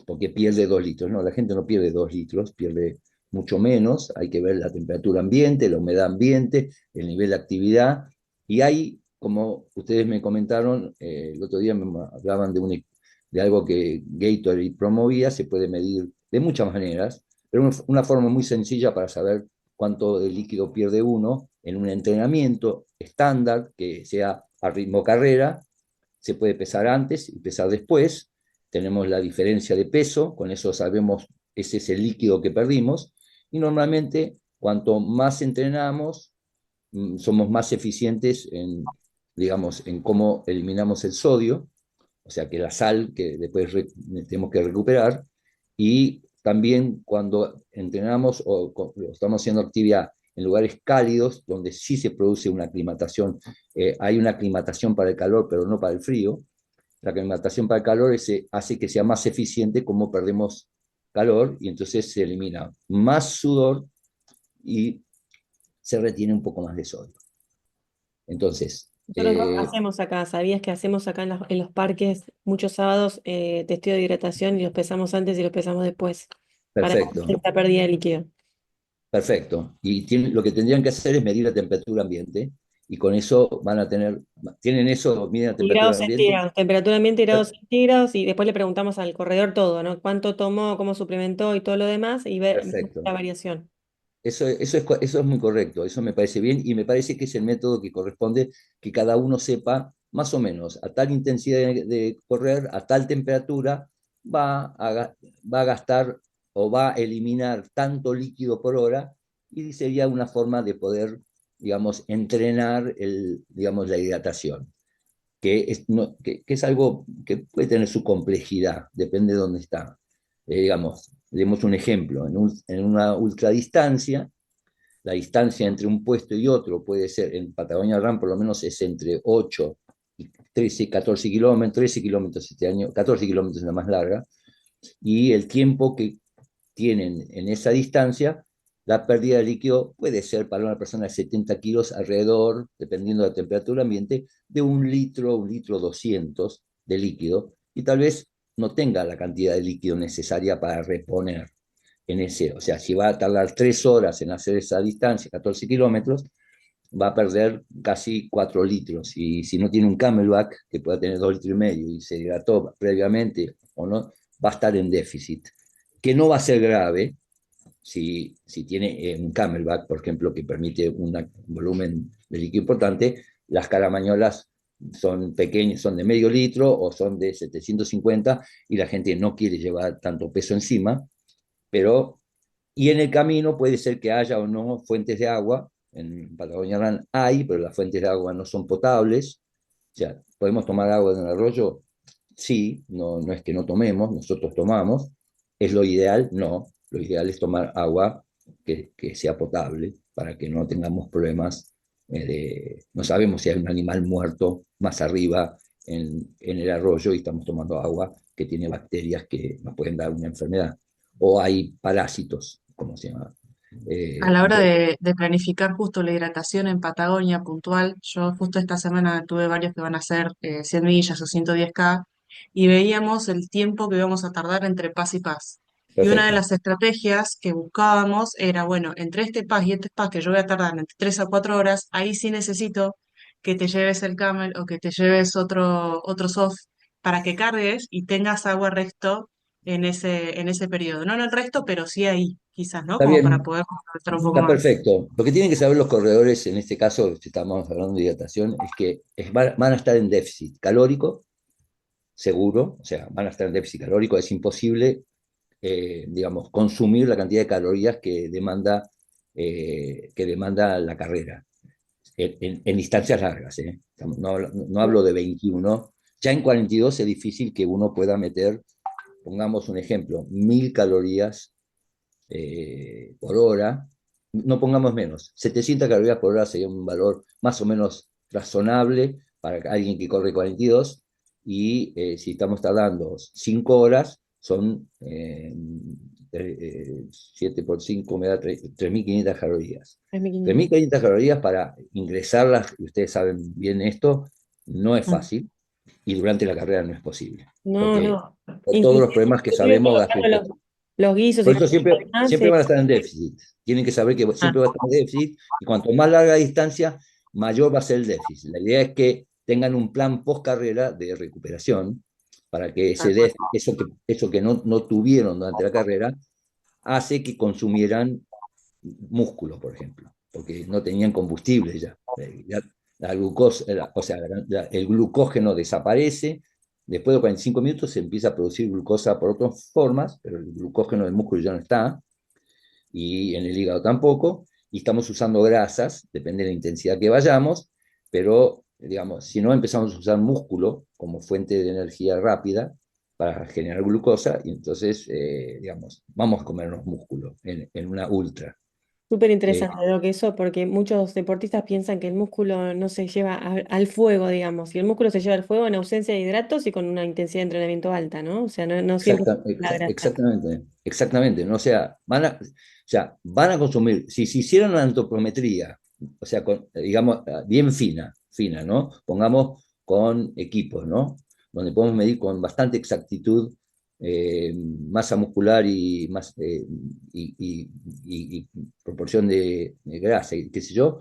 porque pierde 2 litros. No, la gente no pierde 2 litros, pierde mucho menos. Hay que ver la temperatura ambiente, la humedad ambiente, el nivel de actividad. Y hay, como ustedes me comentaron, el otro día me hablaban de algo que Gatorade promovía. Se puede medir de muchas maneras, pero una forma muy sencilla para saber cuánto de líquido pierde uno en un entrenamiento estándar que sea a ritmo carrera. Se puede pesar antes y pesar después. Tenemos la diferencia de peso, con eso sabemos ese es el líquido que perdimos, y normalmente cuanto más entrenamos, somos más eficientes digamos, en cómo eliminamos el sodio, o sea que la sal que después tenemos que recuperar. Y también cuando entrenamos o estamos haciendo actividad en lugares cálidos, donde sí se produce una aclimatación, hay una aclimatación para el calor, pero no para el frío. La aclimatación para el calor hace que sea más eficiente como perdemos calor, y entonces se elimina más sudor y se retiene un poco más de sodio. Entonces, Nosotros hacemos acá, ¿sabías que hacemos acá en los parques muchos sábados testeo de hidratación y los pesamos antes y los pesamos después para perfecto. esta pérdida de líquido? Perfecto. Y lo que tendrían que hacer es medir la temperatura ambiente, y con eso tienen eso, miden la Y temperatura grados ambiente. centígrados, temperatura ambiente y grados centígrados, y después le preguntamos al corredor todo, ¿no? Cuánto tomó, cómo suplementó y todo lo demás, y ver Perfecto. la variación. Eso es muy correcto, eso me parece bien, y me parece que es el método que corresponde que cada uno sepa más o menos a tal intensidad de correr, a tal temperatura, va a gastar o va a eliminar tanto líquido por hora, y sería una forma de poder, digamos, entrenar digamos, la hidratación, que es algo que puede tener su complejidad, depende de dónde está. Digamos, demos un ejemplo, en una ultradistancia, la distancia entre un puesto y otro puede ser, en Patagonia Run por lo menos es entre 8 y 13, 14 kilómetros, 13 kilómetros este año, 14 kilómetros es la más larga, y el tiempo que tienen en esa distancia, la pérdida de líquido puede ser para una persona de 70 kilos alrededor, dependiendo de la temperatura ambiente, de 1 litro 200 de líquido, y tal vez no tenga la cantidad de líquido necesaria para reponer en ese. O sea, si va a tardar 3 horas en hacer esa distancia, 14 kilómetros, va a perder casi 4 litros. Y si no tiene un camelback, que pueda tener 2 litros y medio, y se hidrató previamente o no, va a estar en déficit, que no va a ser grave si tiene un camelback, por ejemplo, que permite un volumen de líquido importante. Las caramañolas son pequeñas, son de medio litro o son de 750, y la gente no quiere llevar tanto peso encima, pero Y en el camino puede ser que haya o no fuentes de agua. En Patagonia Run hay, pero las fuentes de agua no son potables. O sea, ¿podemos tomar agua de un arroyo? Sí, no, no es que no tomemos, nosotros tomamos. ¿Es lo ideal? No. Lo ideal es tomar agua que sea potable para que no tengamos problemas no sabemos si hay un animal muerto más arriba en el arroyo y estamos tomando agua que tiene bacterias que nos pueden dar una enfermedad. O hay parásitos, como se llama. A la hora Entonces, de planificar justo la hidratación en Patagonia puntual, yo justo esta semana tuve varios que van a hacer 100 millas o 110K y veíamos el tiempo que íbamos a tardar entre pas y pas. Y una de perfecto. las estrategias que buscábamos era, bueno, entre este pas y este pas que yo voy a tardar entre 3 a 4 horas, ahí sí necesito que te lleves el camel o que te lleves otro soft para que cargues y tengas agua resto en ese periodo. No en el resto, pero sí ahí, quizás, ¿no? Está Como para bien, poder complementar un poco está más. perfecto. Lo que tienen que saber los corredores, en este caso, si estamos hablando de hidratación, es que van a estar en déficit calórico, seguro, o sea, van a estar en déficit calórico, es imposible, digamos, consumir la cantidad de calorías que demanda la carrera, en distancias largas, ¿eh? No, no hablo de 21, ya en 42 es difícil que uno pueda meter, pongamos un ejemplo, 1000 calorías por hora, no pongamos menos, 700 calorías por hora sería un valor más o menos razonable para alguien que corre 42, y si estamos tardando 5 horas, son 7 por 5 me da 3.500 calorías. 3.500. 3.500 calorías para ingresarlas, y ustedes saben bien esto, no es Mm. fácil, y durante la carrera no es posible, No, porque no. por todos los Inclusive, problemas que inclusive sabemos los guisos por y todo eso lo siempre, demás, siempre van a estar en déficit. Tienen que saber que Ah, siempre va a estar en déficit, y cuanto más larga la distancia, mayor va a ser el déficit. La idea es que tengan un plan post carrera de recuperación para que tal cual. eso que no tuvieron durante la carrera hace que consumieran músculo, por ejemplo, porque no tenían combustible ya. La glucosa, o sea, el glucógeno desaparece. Después de 45 minutos se empieza a producir glucosa por otras formas, pero el glucógeno del músculo ya no está, y en el hígado tampoco, y estamos usando grasas, depende de la intensidad que vayamos, pero digamos, si no empezamos a usar músculo como fuente de energía rápida para generar glucosa, y entonces, digamos, vamos a comernos músculo en una ultra. súper Eh, interesante lo que eso, porque muchos deportistas piensan que el músculo no se lleva al fuego, digamos, y el músculo se lleva al fuego en ausencia de hidratos y con una intensidad de entrenamiento alta, ¿no? O sea, no, no siempre la grasa. exactamente, exactamente, ¿no? O sea, van a consumir, si se hicieran una antropometría, o sea, digamos, bien fina, ¿no? Pongamos con equipos, ¿no? Donde podemos medir con bastante exactitud masa muscular y proporción de grasa, y qué sé yo,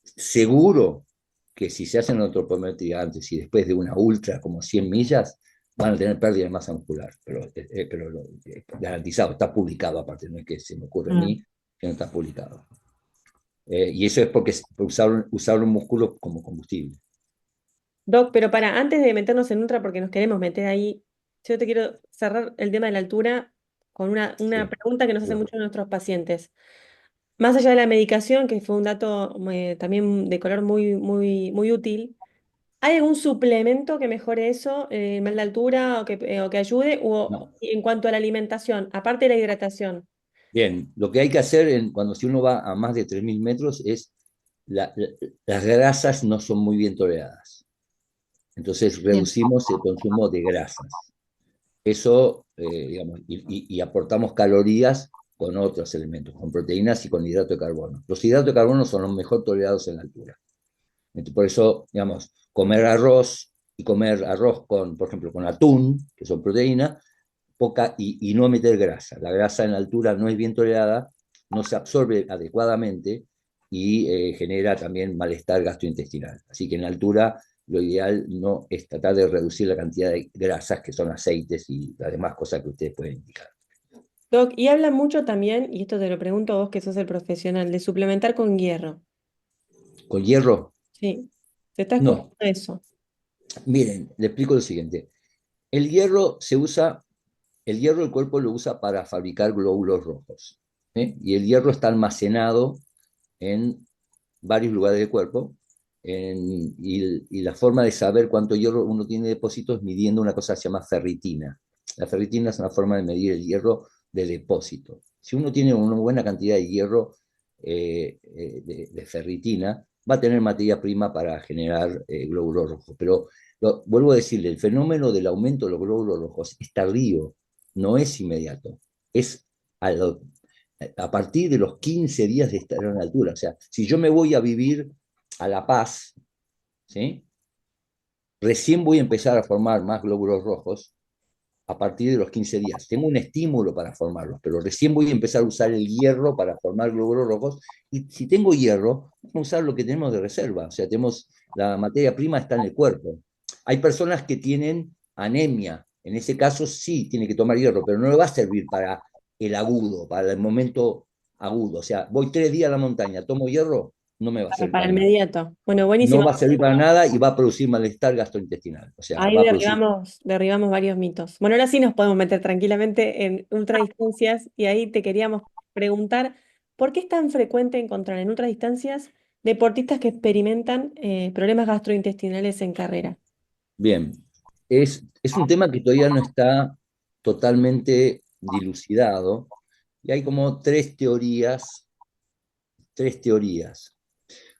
seguro que si se hacen antropometría antes y después de una ultra como 100 millas, van a tener pérdida de masa muscular, pero garantizado, está publicado aparte, no es que se me ocurre a Mm. mí, que no está publicado. Y eso es porque usaron un músculo como combustible. Doc, pero para antes de meternos en ultra, porque nos queremos meter ahí, yo te quiero cerrar el tema de la altura con una Sí. pregunta que nos hacen muchos nuestros pacientes. Más allá de la medicación, que fue un dato también de color muy, muy, muy útil, ¿hay algún suplemento que mejore eso, más la altura o que ayude? O No. en cuanto a la alimentación, aparte de la hidratación. Bien, lo que hay que hacer cuando si uno va a más de 3.000 metros es las grasas no son muy bien toleradas. Entonces Bien, reducimos el consumo de grasas. Eso, digamos, y aportamos calorías con otros elementos, con proteínas y con hidrato de carbono. Los hidratos de carbono son los mejor tolerados en la altura. Entonces, por eso, digamos, comer arroz y comer arroz con, por ejemplo, con atún, que son proteínas, poca, y no meter grasa. La grasa en la altura no es bien tolerada, no se absorbe adecuadamente y genera también malestar gastrointestinal. Así que en la altura lo ideal no es tratar de reducir la cantidad de grasas, que son aceites y las demás cosas que ustedes pueden indicar. Doc, y habla mucho también, y esto te lo pregunto a vos que sos el profesional, de suplementar con hierro. ¿Con hierro? Sí, se está escuchando No. eso. Miren, le explico lo siguiente. El hierro se usa, el hierro el cuerpo lo usa para fabricar glóbulos rojos. ¿sí? Y el hierro está almacenado en varios lugares del cuerpo. Y la forma de saber cuánto hierro uno tiene de depósito es midiendo una cosa que se llama ferritina. La ferritina es una forma de medir el hierro de depósito. Si uno tiene una buena cantidad de hierro de ferritina, va a tener materia prima para generar glóbulos rojos. Pero vuelvo a decirle, el fenómeno del aumento de los glóbulos rojos es tardío, no es inmediato. Es a, a partir de los 15 días de estar en altura. O sea, si yo me voy a vivir a La Paz, ¿sí? Recién voy a empezar a formar más glóbulos rojos a partir de los 15 días. Tengo un estímulo para formarlos, pero recién voy a empezar a usar el hierro para formar glóbulos rojos. Y si tengo hierro, vamos a usar lo que tenemos de reserva. O sea, tenemos la materia prima está en el cuerpo. Hay personas que tienen anemia. En ese caso sí tiene que tomar hierro, pero no le va a servir para el agudo, para el momento agudo. O sea, voy 3 días a la montaña, tomo hierro, no me va a servir Para para el nada. inmediato. Bueno, No buenísimo. va a servir para nada y va a producir malestar gastrointestinal. O sea, Ahí va a producir. derribamos varios mitos. Bueno, ahora sí nos podemos meter tranquilamente en ultradistancias y ahí te queríamos preguntar, ¿por qué es tan frecuente encontrar en ultradistancias deportistas que experimentan problemas gastrointestinales en carrera? Bien, es un tema que todavía no está totalmente dilucidado y hay como tres teorías.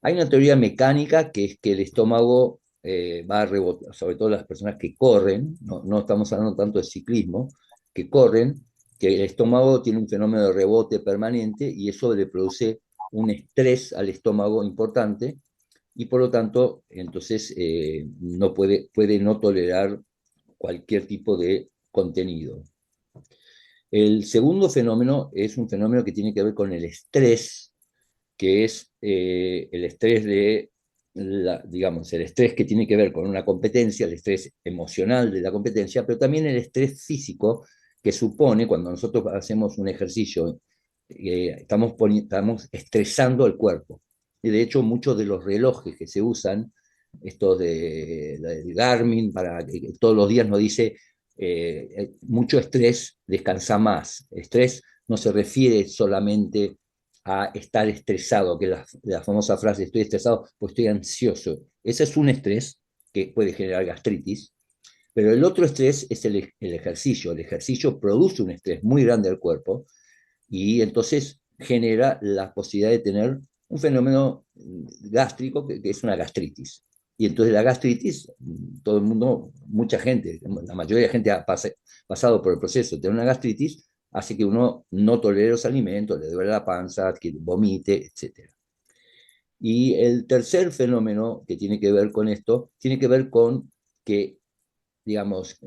Hay una teoría mecánica que es que el estómago va a rebotar, sobre todo las personas que corren, no estamos hablando tanto de ciclismo, que corren, que el estómago tiene un fenómeno de rebote permanente y eso le produce un estrés al estómago importante y por lo tanto, entonces no puede no tolerar cualquier tipo de contenido. El segundo fenómeno es un fenómeno que tiene que ver con el estrés, que es el estrés digamos, el estrés que tiene que ver con una competencia, el estrés emocional de la competencia, pero también el estrés físico que supone cuando nosotros hacemos un ejercicio, estamos estresando el cuerpo. Y de hecho, muchos de los relojes que se usan, estos de Garmin, para que todos los días nos dice mucho estrés, descansa más. Estrés no se refiere solamente a estar estresado, que la famosa frase, estoy estresado, pues estoy ansioso. Ese es un estrés que puede generar gastritis, pero el otro estrés es el ejercicio. El ejercicio produce un estrés muy grande al cuerpo y entonces genera la posibilidad de tener un fenómeno gástrico que es una gastritis. Y entonces la gastritis, todo el mundo, mucha gente, la mayoría de gente ha pasado por el proceso de tener una gastritis, hace que uno no tolere los alimentos, le duele la panza, que vomite, etc. Y el tercer fenómeno que tiene que ver con esto, tiene que ver con que, digamos,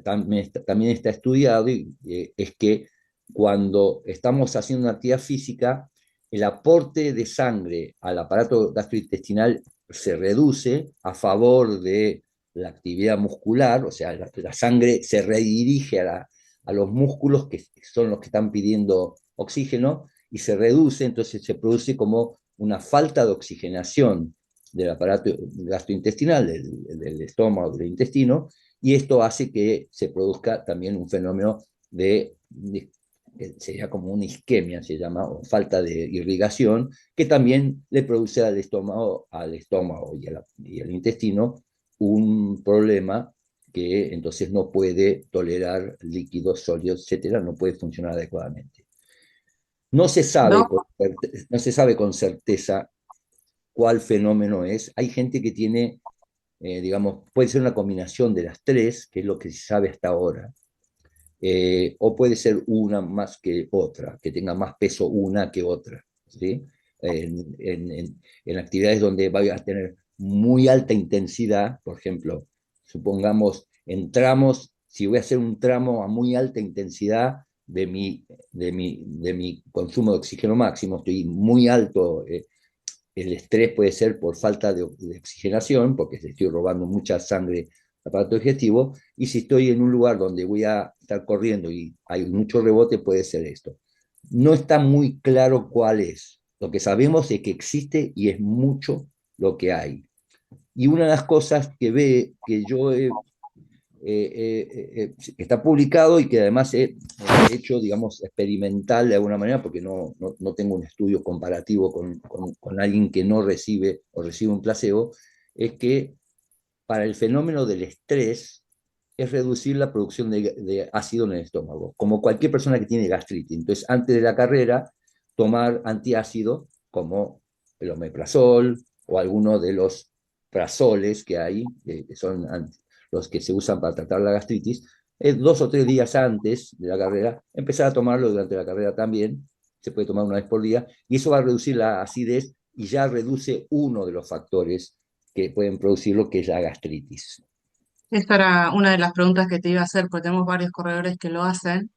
también está estudiado y es que cuando estamos haciendo una actividad física, el aporte de sangre al aparato gastrointestinal se reduce a favor de la actividad muscular, o sea, la sangre se redirige a los músculos que son los que están pidiendo oxígeno y se reduce, entonces se produce como una falta de oxigenación del aparato gastrointestinal, del estómago, del intestino, y esto hace que se produzca también un fenómeno sería como una isquemia, se llama, o falta de irrigación, que también le produce al estómago y al intestino un problema que entonces no puede tolerar líquidos, sólidos, etcétera, no puede funcionar adecuadamente. No se sabe No, con, no se sabe con certeza cuál fenómeno es. Hay gente que tiene, digamos, puede ser una combinación de las tres, que es lo que se sabe hasta ahora, o puede ser una más que otra, que tenga más peso una que otra, ¿sí? En actividades donde vaya a tener muy alta intensidad, por ejemplo, supongamos, entramos, si voy a hacer un tramo a muy alta intensidad de mi consumo de oxígeno máximo, estoy muy alto, el estrés puede ser por falta de oxigenación, porque le estoy robando mucha sangre al aparato digestivo, y si estoy en un lugar donde voy a estar corriendo y hay mucho rebote, puede ser esto. No está muy claro cuál es. Lo que sabemos es que existe y es mucho lo que hay. Y una de las cosas que yo he está publicado y que además he hecho, digamos, experimental de alguna manera, porque no tengo un estudio comparativo con alguien que no recibe o recibe un placebo, es que para el fenómeno del estrés es reducir la producción de ácido en el estómago, como cualquier persona que tiene gastritis. Entonces, antes de la carrera, tomar antiácido como el omeprazol o alguno de los prazoles que hay, que son los que se usan para tratar la gastritis, 2 o 3 días antes de la carrera, empezar a tomarlo durante la carrera también, se puede tomar una vez por día, y eso va a reducir la acidez y ya reduce uno de los factores que pueden producirlo, que es la gastritis. Esta era una de las preguntas que te iba a hacer, porque tenemos varios corredores que lo hacen.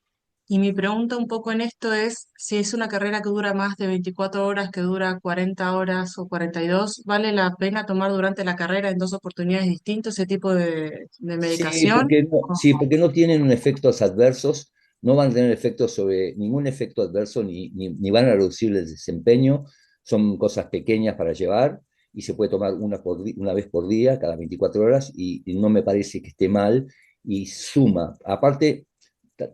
Y mi pregunta un poco en esto es, si es una carrera que dura más de 24 horas, que dura 40 horas o 42, ¿vale la pena tomar durante la carrera en 2 oportunidades distintas ese tipo de Sí, medicación? porque no tienen efectos adversos, no van a tener efectos sobre ningún efecto adverso, ni van a reducir el desempeño. Son cosas pequeñas para llevar y se puede tomar una vez por día, cada 24 horas, y no me parece que esté mal y suma. Aparte,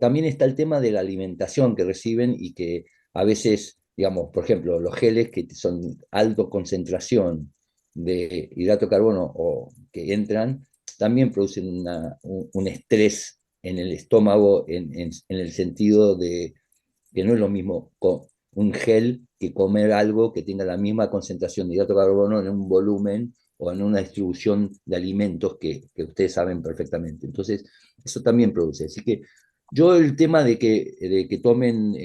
también está el tema de la alimentación que reciben y que a veces, digamos, por ejemplo, los geles que son alta concentración de hidrato de carbono o que entran, también producen un estrés en el estómago en el sentido de que no es lo mismo un gel que comer algo que tenga la misma concentración de hidrato de carbono en un volumen o en una distribución de alimentos que ustedes saben perfectamente. Entonces, eso también produce. Así que yo el tema de que tomen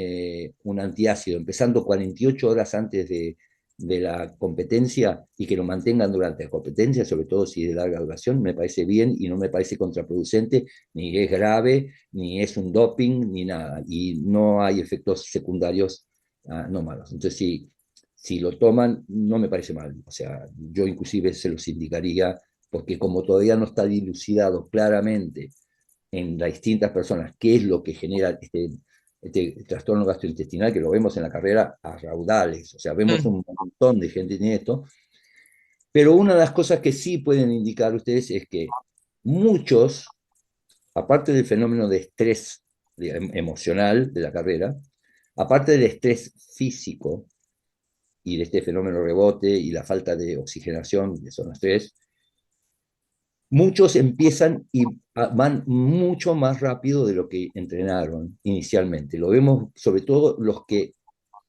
un antiácido empezando 48 horas antes de la competencia y que lo mantengan durante la competencia, sobre todo si es de larga duración, me parece bien y no me parece contraproducente, ni es grave, ni es un doping, ni nada. Y no hay efectos secundarios no malos. Entonces, si lo toman, no me parece mal. O sea, yo inclusive se los indicaría, porque como todavía no está dilucidado claramente en las distintas personas qué es lo que genera este trastorno gastrointestinal, que lo vemos en la carrera a raudales, o sea, vemos Mm. un montón de gente que tiene esto, pero una de las cosas que sí pueden indicar ustedes es que muchos, aparte del fenómeno de estrés emocional de la carrera, aparte del estrés físico y de este fenómeno rebote y la falta de oxigenación, que son los tres, muchos empiezan y van mucho más rápido de lo que entrenaron inicialmente. Lo vemos sobre todo los que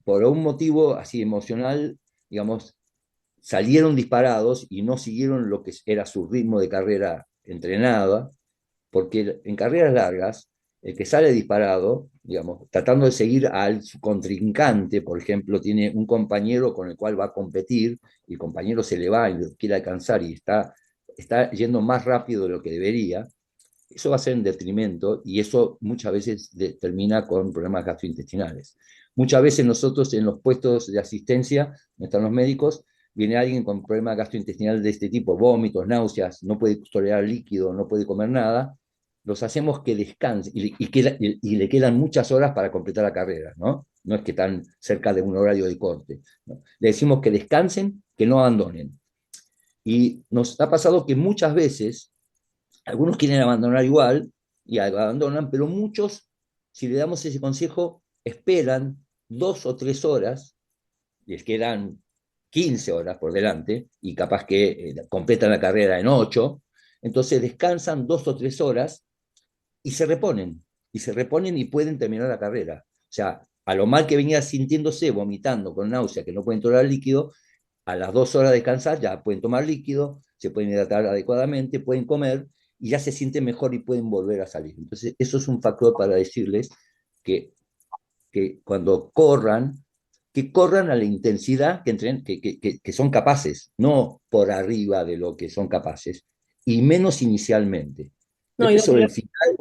por un motivo así emocional, digamos, salieron disparados y no siguieron lo que era su ritmo de carrera entrenada, porque en carreras largas, el que sale disparado, digamos, tratando de seguir al su contrincante, por ejemplo, tiene un compañero con el cual va a competir, y el compañero se le va y lo quiere alcanzar y está yendo más rápido de lo que debería, eso va a ser en detrimento y eso muchas veces termina con problemas gastrointestinales. Muchas veces nosotros en los puestos de asistencia, donde están los médicos, viene alguien con problemas gastrointestinales de este tipo, vómitos, náuseas, no puede tolerar líquido, no puede comer nada, los hacemos que descansen y le quedan muchas horas para completar la carrera, ¿no? No es que están cerca de un horario de corte, ¿no? Le decimos que descansen, que no abandonen. Y nos ha pasado que muchas veces algunos quieren abandonar igual y abandonan, pero muchos, si le damos ese consejo, esperan 2 o 3 horas, les quedan 15 horas por delante y capaz que completan la carrera en 8, entonces descansan 2 o 3 horas y se reponen y pueden terminar la carrera. O sea, a lo mal que venía sintiéndose, vomitando, con náusea, que no pueden tolerar líquido, a las 2 horas de descansar ya pueden tomar líquido, se pueden hidratar adecuadamente, pueden comer y ya se sienten mejor y pueden volver a salir. Entonces, eso es un factor para decirles que, que cuando corran, que corran a la intensidad que son capaces, no por arriba de lo que son capaces, y menos inicialmente. No, y Después lo, sobre el final,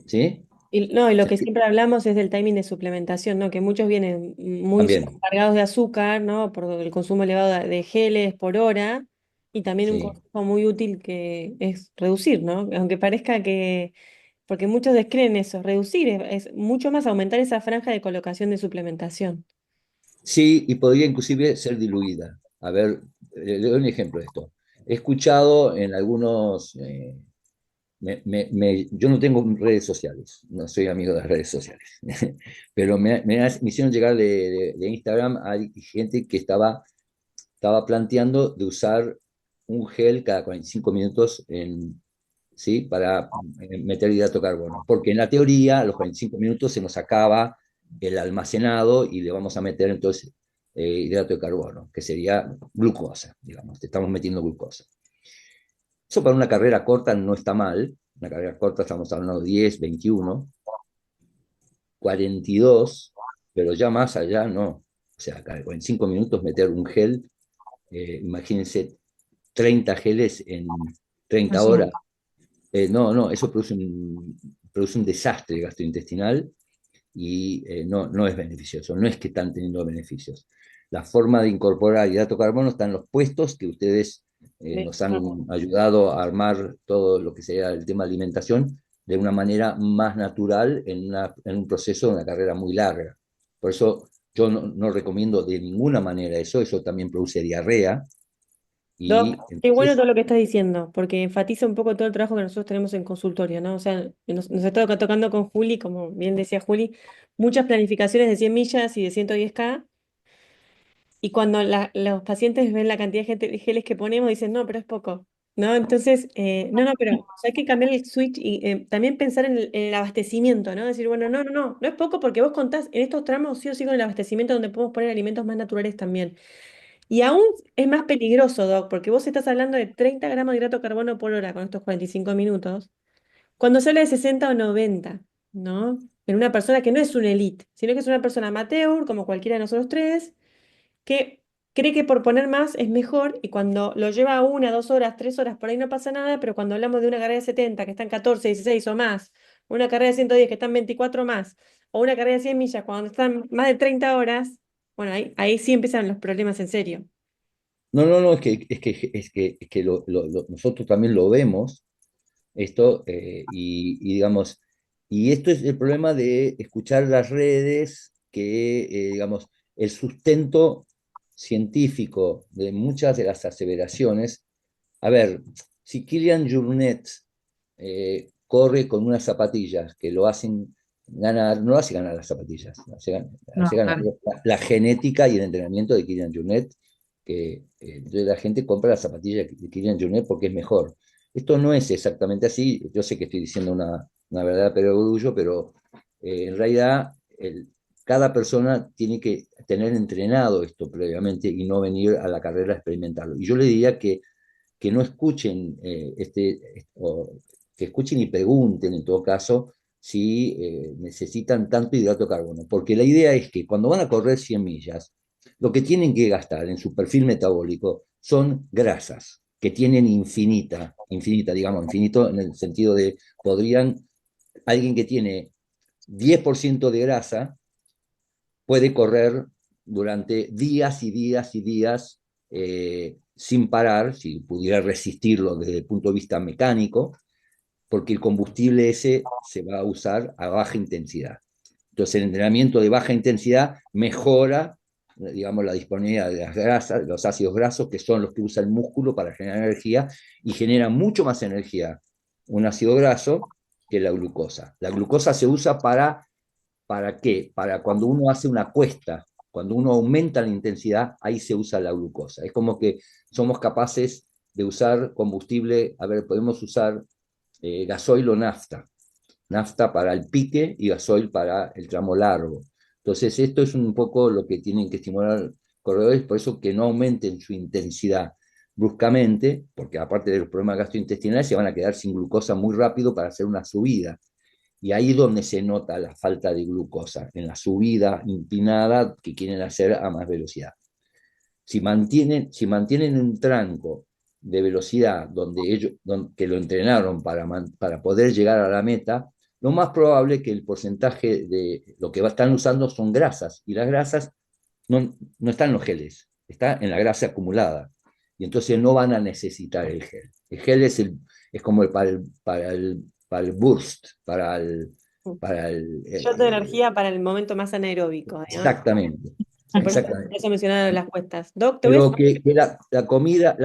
¿sí? no, y lo que siempre hablamos es del timing de suplementación, ¿no? Que muchos vienen muy También, cargados de azúcar, ¿no? Por el consumo elevado de geles por hora. Y también un sí. consejo muy útil que es reducir, ¿no? Aunque parezca que, porque muchos descreen eso, reducir es mucho más aumentar esa franja de colocación de suplementación. Sí, y podría inclusive ser diluida. A ver, le doy un ejemplo de esto. He escuchado en algunos Yo no tengo redes sociales, no soy amigo de las redes sociales, pero me hicieron llegar de Instagram, hay gente que estaba planteando de usar un gel cada 45 minutos ¿sí? Para meter hidrato de carbono, porque en la teoría a los 45 minutos se nos acaba el almacenado y le vamos a meter entonces hidrato de carbono, que sería glucosa, digamos, te estamos metiendo glucosa. Eso para una carrera corta no está mal, una carrera corta estamos hablando de 10, 21, 42, pero ya más allá no. O sea, en 5 minutos meter un gel, imagínense 30 geles en 30 Así. horas. No, eso produce un desastre gastrointestinal y no es beneficioso, no es que están teniendo beneficios. La forma de incorporar hidrato de carbono está en los puestos que ustedes nos han ayudado a armar todo lo que sea el tema de alimentación de una manera más natural en un proceso de una carrera muy larga. Por eso yo no recomiendo de ninguna manera eso también produce diarrea y Doc, qué bueno entonces todo lo que estás diciendo, porque enfatiza un poco todo el trabajo que nosotros tenemos en consultorio, ¿no? O sea, nos está tocando con Juli, como bien decía Juli, muchas planificaciones de 100 millas y de 110K. Y cuando los pacientes ven la cantidad de geles que ponemos, dicen, no, pero es poco, ¿no? Entonces, no, pero o sea, hay que cambiar el switch y también pensar en el abastecimiento, ¿no? Decir, bueno, no es poco porque vos contás en estos tramos sí o sí con el abastecimiento donde podemos poner alimentos más naturales también. Y aún es más peligroso, Doc, porque vos estás hablando de 30 gramos de hidrato de carbono por hora con estos 45 minutos, cuando se habla de 60 o 90, ¿no? En una persona que no es un elite, sino que es una persona amateur, como cualquiera de nosotros tres que cree que por poner más es mejor y cuando lo lleva a 1, 2 horas, 3 horas, por ahí no pasa nada, pero cuando hablamos de una carrera de 70 que están 14, 16 o más, o una carrera de 110 que están 24 más, o una carrera de 100 millas cuando están más de 30 horas, bueno, ahí sí empiezan los problemas en serio. no, es que nosotros también lo vemos esto, y digamos, y esto es el problema de escuchar las redes, que, digamos, el sustento científico de muchas de las aseveraciones. A ver, si Kilian Jornet corre con unas zapatillas que lo hacen ganar, no lo hace ganar las zapatillas, hace No, ganar claro. la genética y el entrenamiento de Kilian Jornet, que entonces la gente compra las zapatillas de Kilian Jornet porque es mejor. Esto no es exactamente así, yo sé que estoy diciendo una verdad pero orgullo, pero en realidad cada persona tiene que tener entrenado esto previamente y no venir a la carrera a experimentarlo. Y yo le diría que no escuchen, que escuchen y pregunten en todo caso si necesitan tanto hidrato de carbono, porque la idea es que cuando van a correr 100 millas, lo que tienen que gastar en su perfil metabólico son grasas, que tienen infinita, digamos, infinito en el sentido de alguien que tiene 10% de grasa puede correr durante días y días y días sin parar, si pudiera resistirlo desde el punto de vista mecánico, porque el combustible ese se va a usar a baja intensidad. Entonces el entrenamiento de baja intensidad mejora, digamos, la disponibilidad de las grasas, de los ácidos grasos, que son los que usa el músculo para generar energía, y genera mucho más energía un ácido graso que la glucosa. La glucosa se usa ¿para qué? Para cuando uno hace una cuesta, cuando uno aumenta la intensidad, ahí se usa la glucosa. Es como que somos capaces de usar combustible, a ver, podemos usar gasoil o nafta. Nafta para el pique y gasoil para el tramo largo. Entonces, esto es un poco lo que tienen que estimular corredores, por eso que no aumenten su intensidad bruscamente, porque aparte de los problemas gastrointestinales, se van a quedar sin glucosa muy rápido para hacer una subida. Y ahí es donde se nota la falta de glucosa, en la subida inclinada que quieren hacer a más velocidad. Si mantienen un tranco de velocidad que lo entrenaron para poder llegar a la meta, lo más probable es que el porcentaje de lo que están usando son grasas, y las grasas no están en los geles, está en la grasa acumulada. Y entonces no van a necesitar el gel. El gel es como para el burst, Shot de energía para el momento más anaeróbico, ¿no? exactamente, Por eso, exactamente. por eso mencionaba las cuestas. Doc, te voy a Pero hacer... que la comida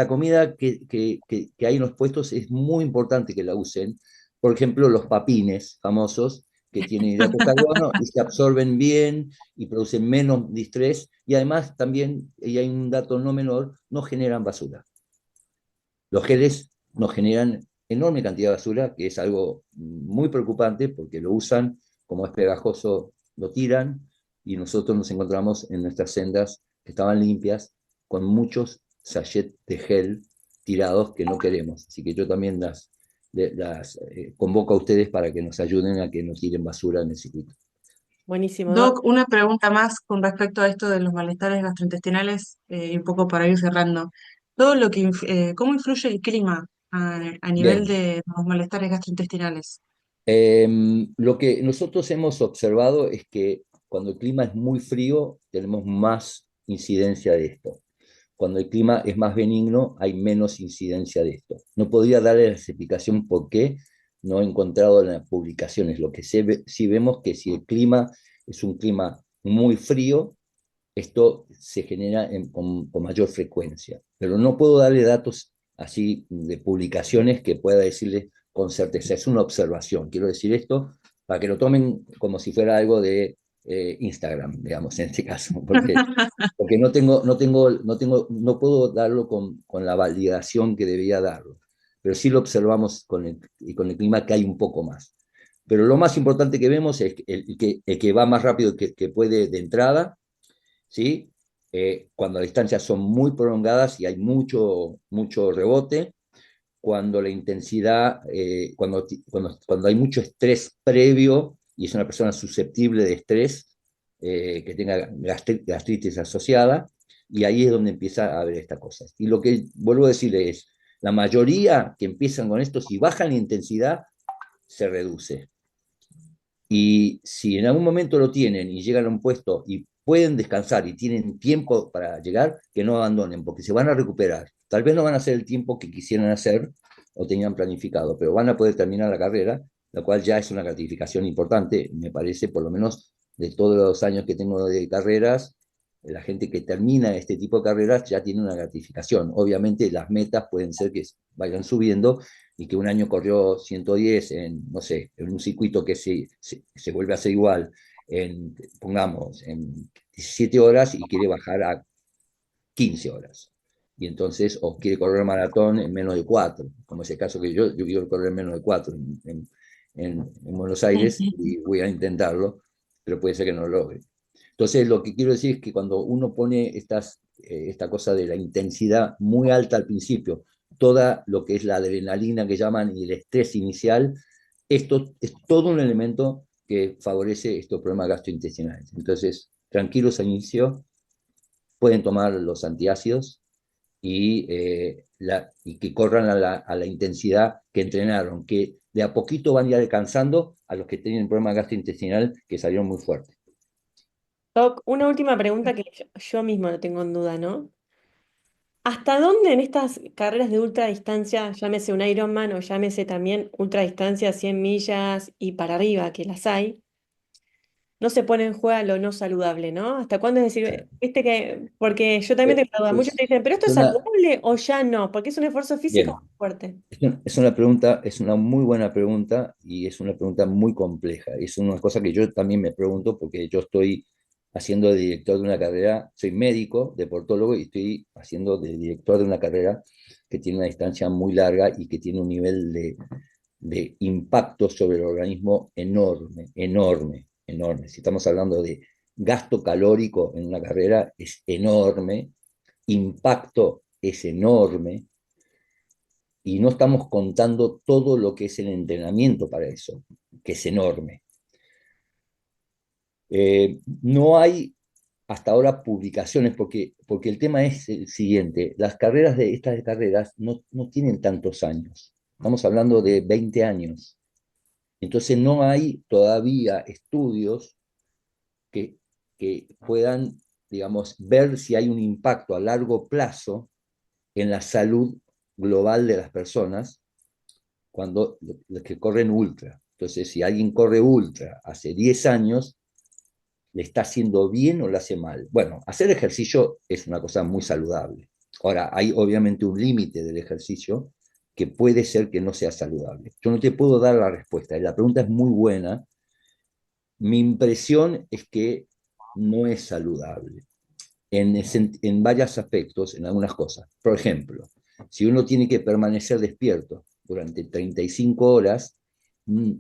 que hay en los puestos es muy importante que la usen, por ejemplo, los papines famosos, que tienen hidratos de carbono y se absorben bien y producen menos distrés, y además también, y hay un dato no menor, no generan basura. Los geles nos generan enorme cantidad de basura, que es algo muy preocupante porque lo usan, como es pegajoso, lo tiran, y nosotros nos encontramos en nuestras sendas que estaban limpias con muchos sachets de gel tirados que no queremos. Así que yo también las convoco a ustedes para que nos ayuden a que no tiren basura en el circuito. Buenísimo, Doc. Doc, una pregunta más con respecto a esto de los malestares gastrointestinales, y un poco para ir cerrando. Todo lo que, ¿cómo influye el clima a nivel Bien, de los malestares gastrointestinales? Lo que nosotros hemos observado es que cuando el clima es muy frío, tenemos más incidencia de esto. Cuando el clima es más benigno, hay menos incidencia de esto. No podría darle la explicación por qué, no he encontrado en las publicaciones. Lo que sí vemos que si el clima es un clima muy frío, esto se genera con mayor frecuencia. Pero no puedo darle datos así de publicaciones que pueda decirles con certeza. Es una observación. Quiero decir esto para que lo tomen como si fuera algo de Instagram, digamos, en este caso, porque no puedo darlo con la validación que debía darlo, pero sí lo observamos con el clima que hay un poco más. Pero lo más importante que vemos es el que va más rápido que puede de entrada, ¿sí? Cuando las distancias son muy prolongadas y hay mucho rebote, cuando la intensidad, cuando hay mucho estrés previo y es una persona susceptible de estrés, que tenga gastritis asociada, y ahí es donde empieza a haber estas cosas. Y lo que vuelvo a decirle es, la mayoría que empiezan con esto, si bajan la intensidad, se reduce. Y si en algún momento lo tienen y llegan a un puesto y pueden descansar y tienen tiempo para llegar, que no abandonen, porque se van a recuperar. Tal vez no van a hacer el tiempo que quisieran hacer o tenían planificado, pero van a poder terminar la carrera, la cual ya es una gratificación importante, me parece, por lo menos de todos los años que tengo de carreras, la gente que termina este tipo de carreras ya tiene una gratificación. Obviamente las metas pueden ser que vayan subiendo y que un año corrió 110 en, no sé, en un circuito que se vuelve a hacer igual, pongamos, en 17 horas y quiere bajar a 15 horas. Y entonces, o quiere correr maratón en menos de 4, como es el caso que yo quiero correr en menos de 4 en Buenos Aires y voy a intentarlo, pero puede ser que no lo logre. Entonces, lo que quiero decir es que cuando uno pone esta cosa de la intensidad muy alta al principio, toda lo que es la adrenalina que llaman y el estrés inicial, esto es todo un elemento que favorece estos problemas gastrointestinales. Entonces, tranquilos al inicio, pueden tomar los antiácidos y que corran a la intensidad que entrenaron, que de a poquito van a ir alcanzando a los que tienen problema gastrointestinal que salieron muy fuertes. Doc, una última pregunta que yo mismo lo tengo en duda, ¿no? ¿Hasta dónde en estas carreras de ultra distancia, llámese un Ironman o llámese también ultra distancia 100 millas y para arriba, que las hay, no se pone en juego lo no saludable, ¿no? ¿Hasta cuándo es decir, viste que, porque yo también tengo la duda, muchos te dicen, pero esto es Una, saludable o ya no, porque es un esfuerzo físico bien, muy fuerte. es una muy buena pregunta y es una pregunta muy compleja. Es una cosa que yo también me pregunto porque yo estoy haciendo de director de una carrera, soy médico, deportólogo y estoy haciendo de director de una carrera que tiene una distancia muy larga y que tiene un nivel de impacto sobre el organismo enorme, enorme, enorme. Si estamos hablando de gasto calórico en una carrera, es enorme, impacto es enorme, y no estamos contando todo lo que es el entrenamiento para eso, que es enorme. No hay hasta ahora publicaciones, porque el tema es el siguiente, las carreras de estas carreras no tienen tantos años, estamos hablando de 20 años, entonces no hay todavía estudios que, que puedan, digamos, ver si hay un impacto a largo plazo en la salud global de las personas cuando los que corren ultra. Entonces, si alguien corre ultra hace 10 años, ¿le está haciendo bien o le hace mal? Bueno, hacer ejercicio es una cosa muy saludable. Ahora, hay obviamente un límite del ejercicio, que puede ser que no sea saludable. Yo no te puedo dar la respuesta. La pregunta es muy buena. Mi impresión es que no es saludable en varios aspectos, en algunas cosas. Por ejemplo, si uno tiene que permanecer despierto durante 35 horas, mm,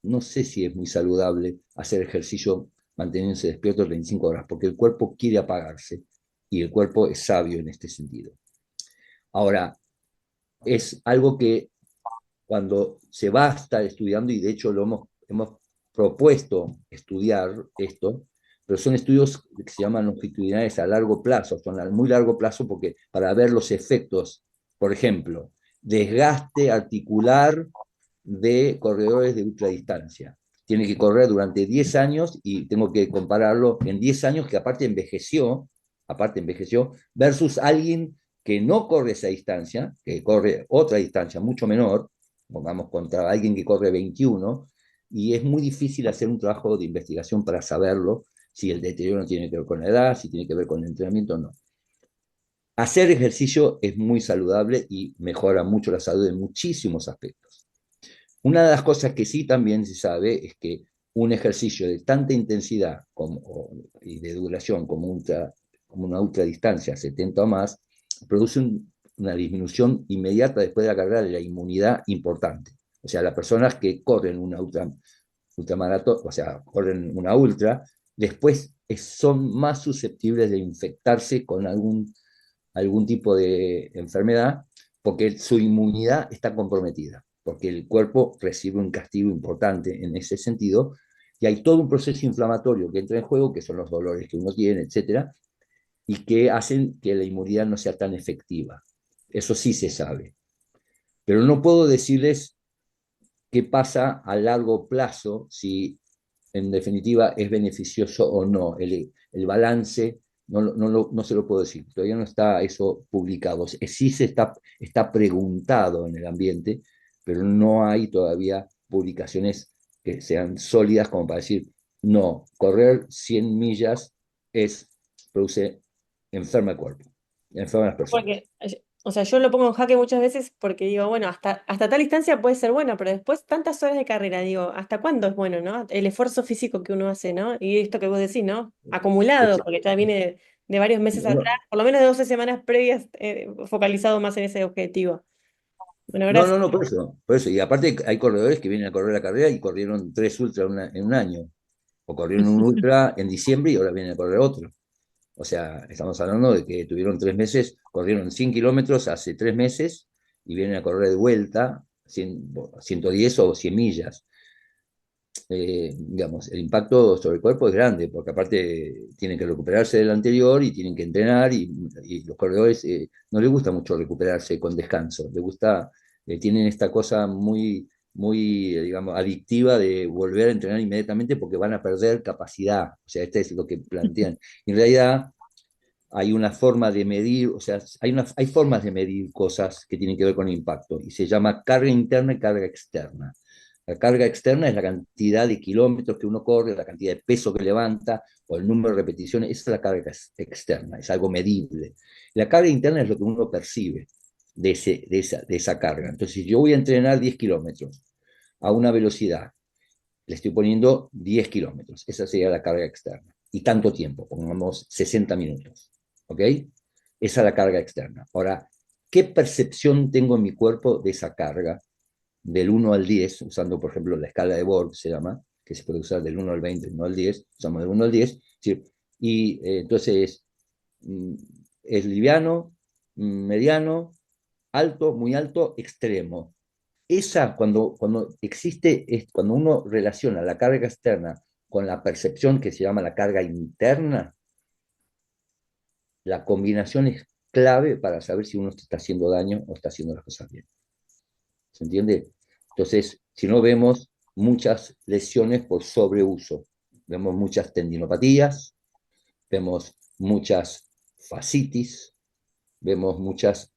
no sé si es muy saludable hacer ejercicio manteniéndose despierto 35 horas, porque el cuerpo quiere apagarse y el cuerpo es sabio en este sentido. Ahora, es algo que cuando se va a estar estudiando, y de hecho hemos propuesto estudiar esto, pero son estudios que se llaman longitudinales a largo plazo, son a muy largo plazo porque para ver los efectos, por ejemplo, desgaste articular de corredores de ultradistancia. Tiene que correr durante 10 años y tengo que compararlo en 10 años que aparte envejeció, versus alguien que no corre esa distancia, que corre otra distancia mucho menor, pongamos contra alguien que corre 21, y es muy difícil hacer un trabajo de investigación para saberlo, si el deterioro tiene que ver con la edad, si tiene que ver con el entrenamiento o no. Hacer ejercicio es muy saludable y mejora mucho la salud en muchísimos aspectos. Una de las cosas que sí también se sabe es que un ejercicio de tanta intensidad y de duración como una ultradistancia, 70 o más, produce una disminución inmediata después de la carrera de la inmunidad importante. O sea, las personas que corren una ultramaratón, o sea, corren una ultra, después son más susceptibles de infectarse con algún tipo de enfermedad porque su inmunidad está comprometida, porque el cuerpo recibe un castigo importante en ese sentido, y hay todo un proceso inflamatorio que entra en juego, que son los dolores que uno tiene, etcétera, y que hacen que la inmunidad no sea tan efectiva. Eso sí se sabe. Pero no puedo decirles qué pasa a largo plazo, si en definitiva es beneficioso o no. El balance no se lo puedo decir, todavía no está eso publicado. Sí está preguntado en el ambiente, pero no hay todavía publicaciones que sean sólidas como para decir, no, correr 100 millas produce enferma el cuerpo, enferma a las personas. Porque, o sea, yo lo pongo en jaque muchas veces porque digo, bueno, hasta tal distancia puede ser bueno, pero después tantas horas de carrera, digo, ¿hasta cuándo es bueno, no? El esfuerzo físico que uno hace, ¿no? Y esto que vos decís, ¿no? Acumulado, porque ya viene de varios meses No, atrás, no, por lo menos de 12 semanas previas, focalizado más en ese objetivo. Bueno, gracias. no, por eso, por eso. Y aparte hay corredores que vienen a correr la carrera y corrieron 3 ultras en un año, o corrieron un ultra en diciembre y ahora vienen a correr otro. O sea, estamos hablando de que tuvieron 3 meses, corrieron 100 kilómetros hace 3 meses y vienen a correr de vuelta 110 o 100 millas. Digamos, el impacto sobre el cuerpo es grande, porque aparte tienen que recuperarse del anterior y tienen que entrenar, y los corredores no les gusta mucho recuperarse con descanso, les gusta, tienen esta cosa muy digamos, adictiva de volver a entrenar inmediatamente porque van a perder capacidad. O sea, este es lo que plantean. En realidad hay una forma de medir, o sea, hay formas de medir cosas que tienen que ver con impacto, y se llama carga interna y carga externa. La carga externa es la cantidad de kilómetros que uno corre, la cantidad de peso que levanta o el número de repeticiones. Esa es la carga externa, es algo medible. La carga interna es lo que uno percibe de esa carga. Entonces, si yo voy a entrenar 10 kilómetros a una velocidad, le estoy poniendo 10 kilómetros. Esa sería la carga externa. Y tanto tiempo, pongamos 60 minutos. ¿Ok? Esa es la carga externa. Ahora, ¿qué percepción tengo en mi cuerpo de esa carga? Del 1 al 10, usando por ejemplo la escala de Borg, se llama, que se puede usar del 1 al 20, del 1 al 10, usamos del 1 al 10, ¿sí? Y entonces mm, es liviano, mediano, alto, muy alto, extremo. Cuando existe, cuando uno relaciona la carga externa con la percepción que se llama la carga interna, la combinación es clave para saber si uno está haciendo daño o está haciendo las cosas bien. ¿Se entiende? Entonces, si no, vemos muchas lesiones por sobreuso, vemos muchas tendinopatías, vemos muchas fascitis, vemos muchos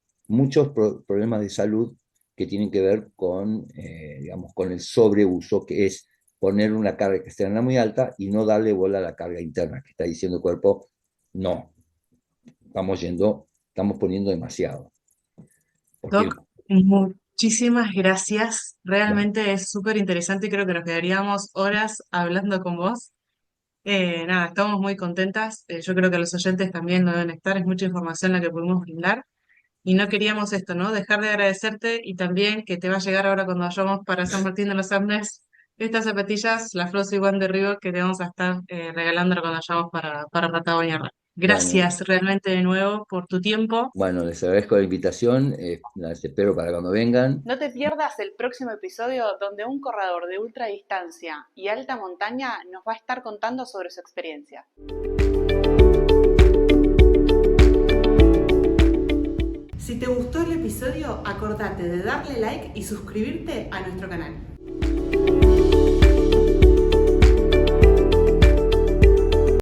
problemas de salud que tienen que ver digamos, con el sobreuso, que es poner una carga externa muy alta y no darle bola a la carga interna, que está diciendo el cuerpo, no, estamos poniendo demasiado. Porque Doc, mu- Muchísimas gracias. Bueno, Realmente es súper interesante y creo que nos quedaríamos horas hablando con vos. Nada, estamos muy contentas. Yo creo que los oyentes también lo deben estar. Es mucha información la que pudimos brindar. Y no queríamos esto, ¿no? Dejar de agradecerte y también que te va a llegar ahora cuando vayamos para San Martín de los Andes estas zapatillas, la Flossy One de Reebok, que te vamos a estar regalando cuando vayamos para Patagonia Rock. bueno, Gracias realmente de nuevo por tu tiempo. bueno, les agradezco la invitación, las espero para cuando vengan. No te pierdas el próximo episodio donde un corredor de ultra distancia y alta montaña nos va a estar contando sobre su experiencia. Si te gustó el episodio, acordate de darle like y suscribirte a nuestro canal.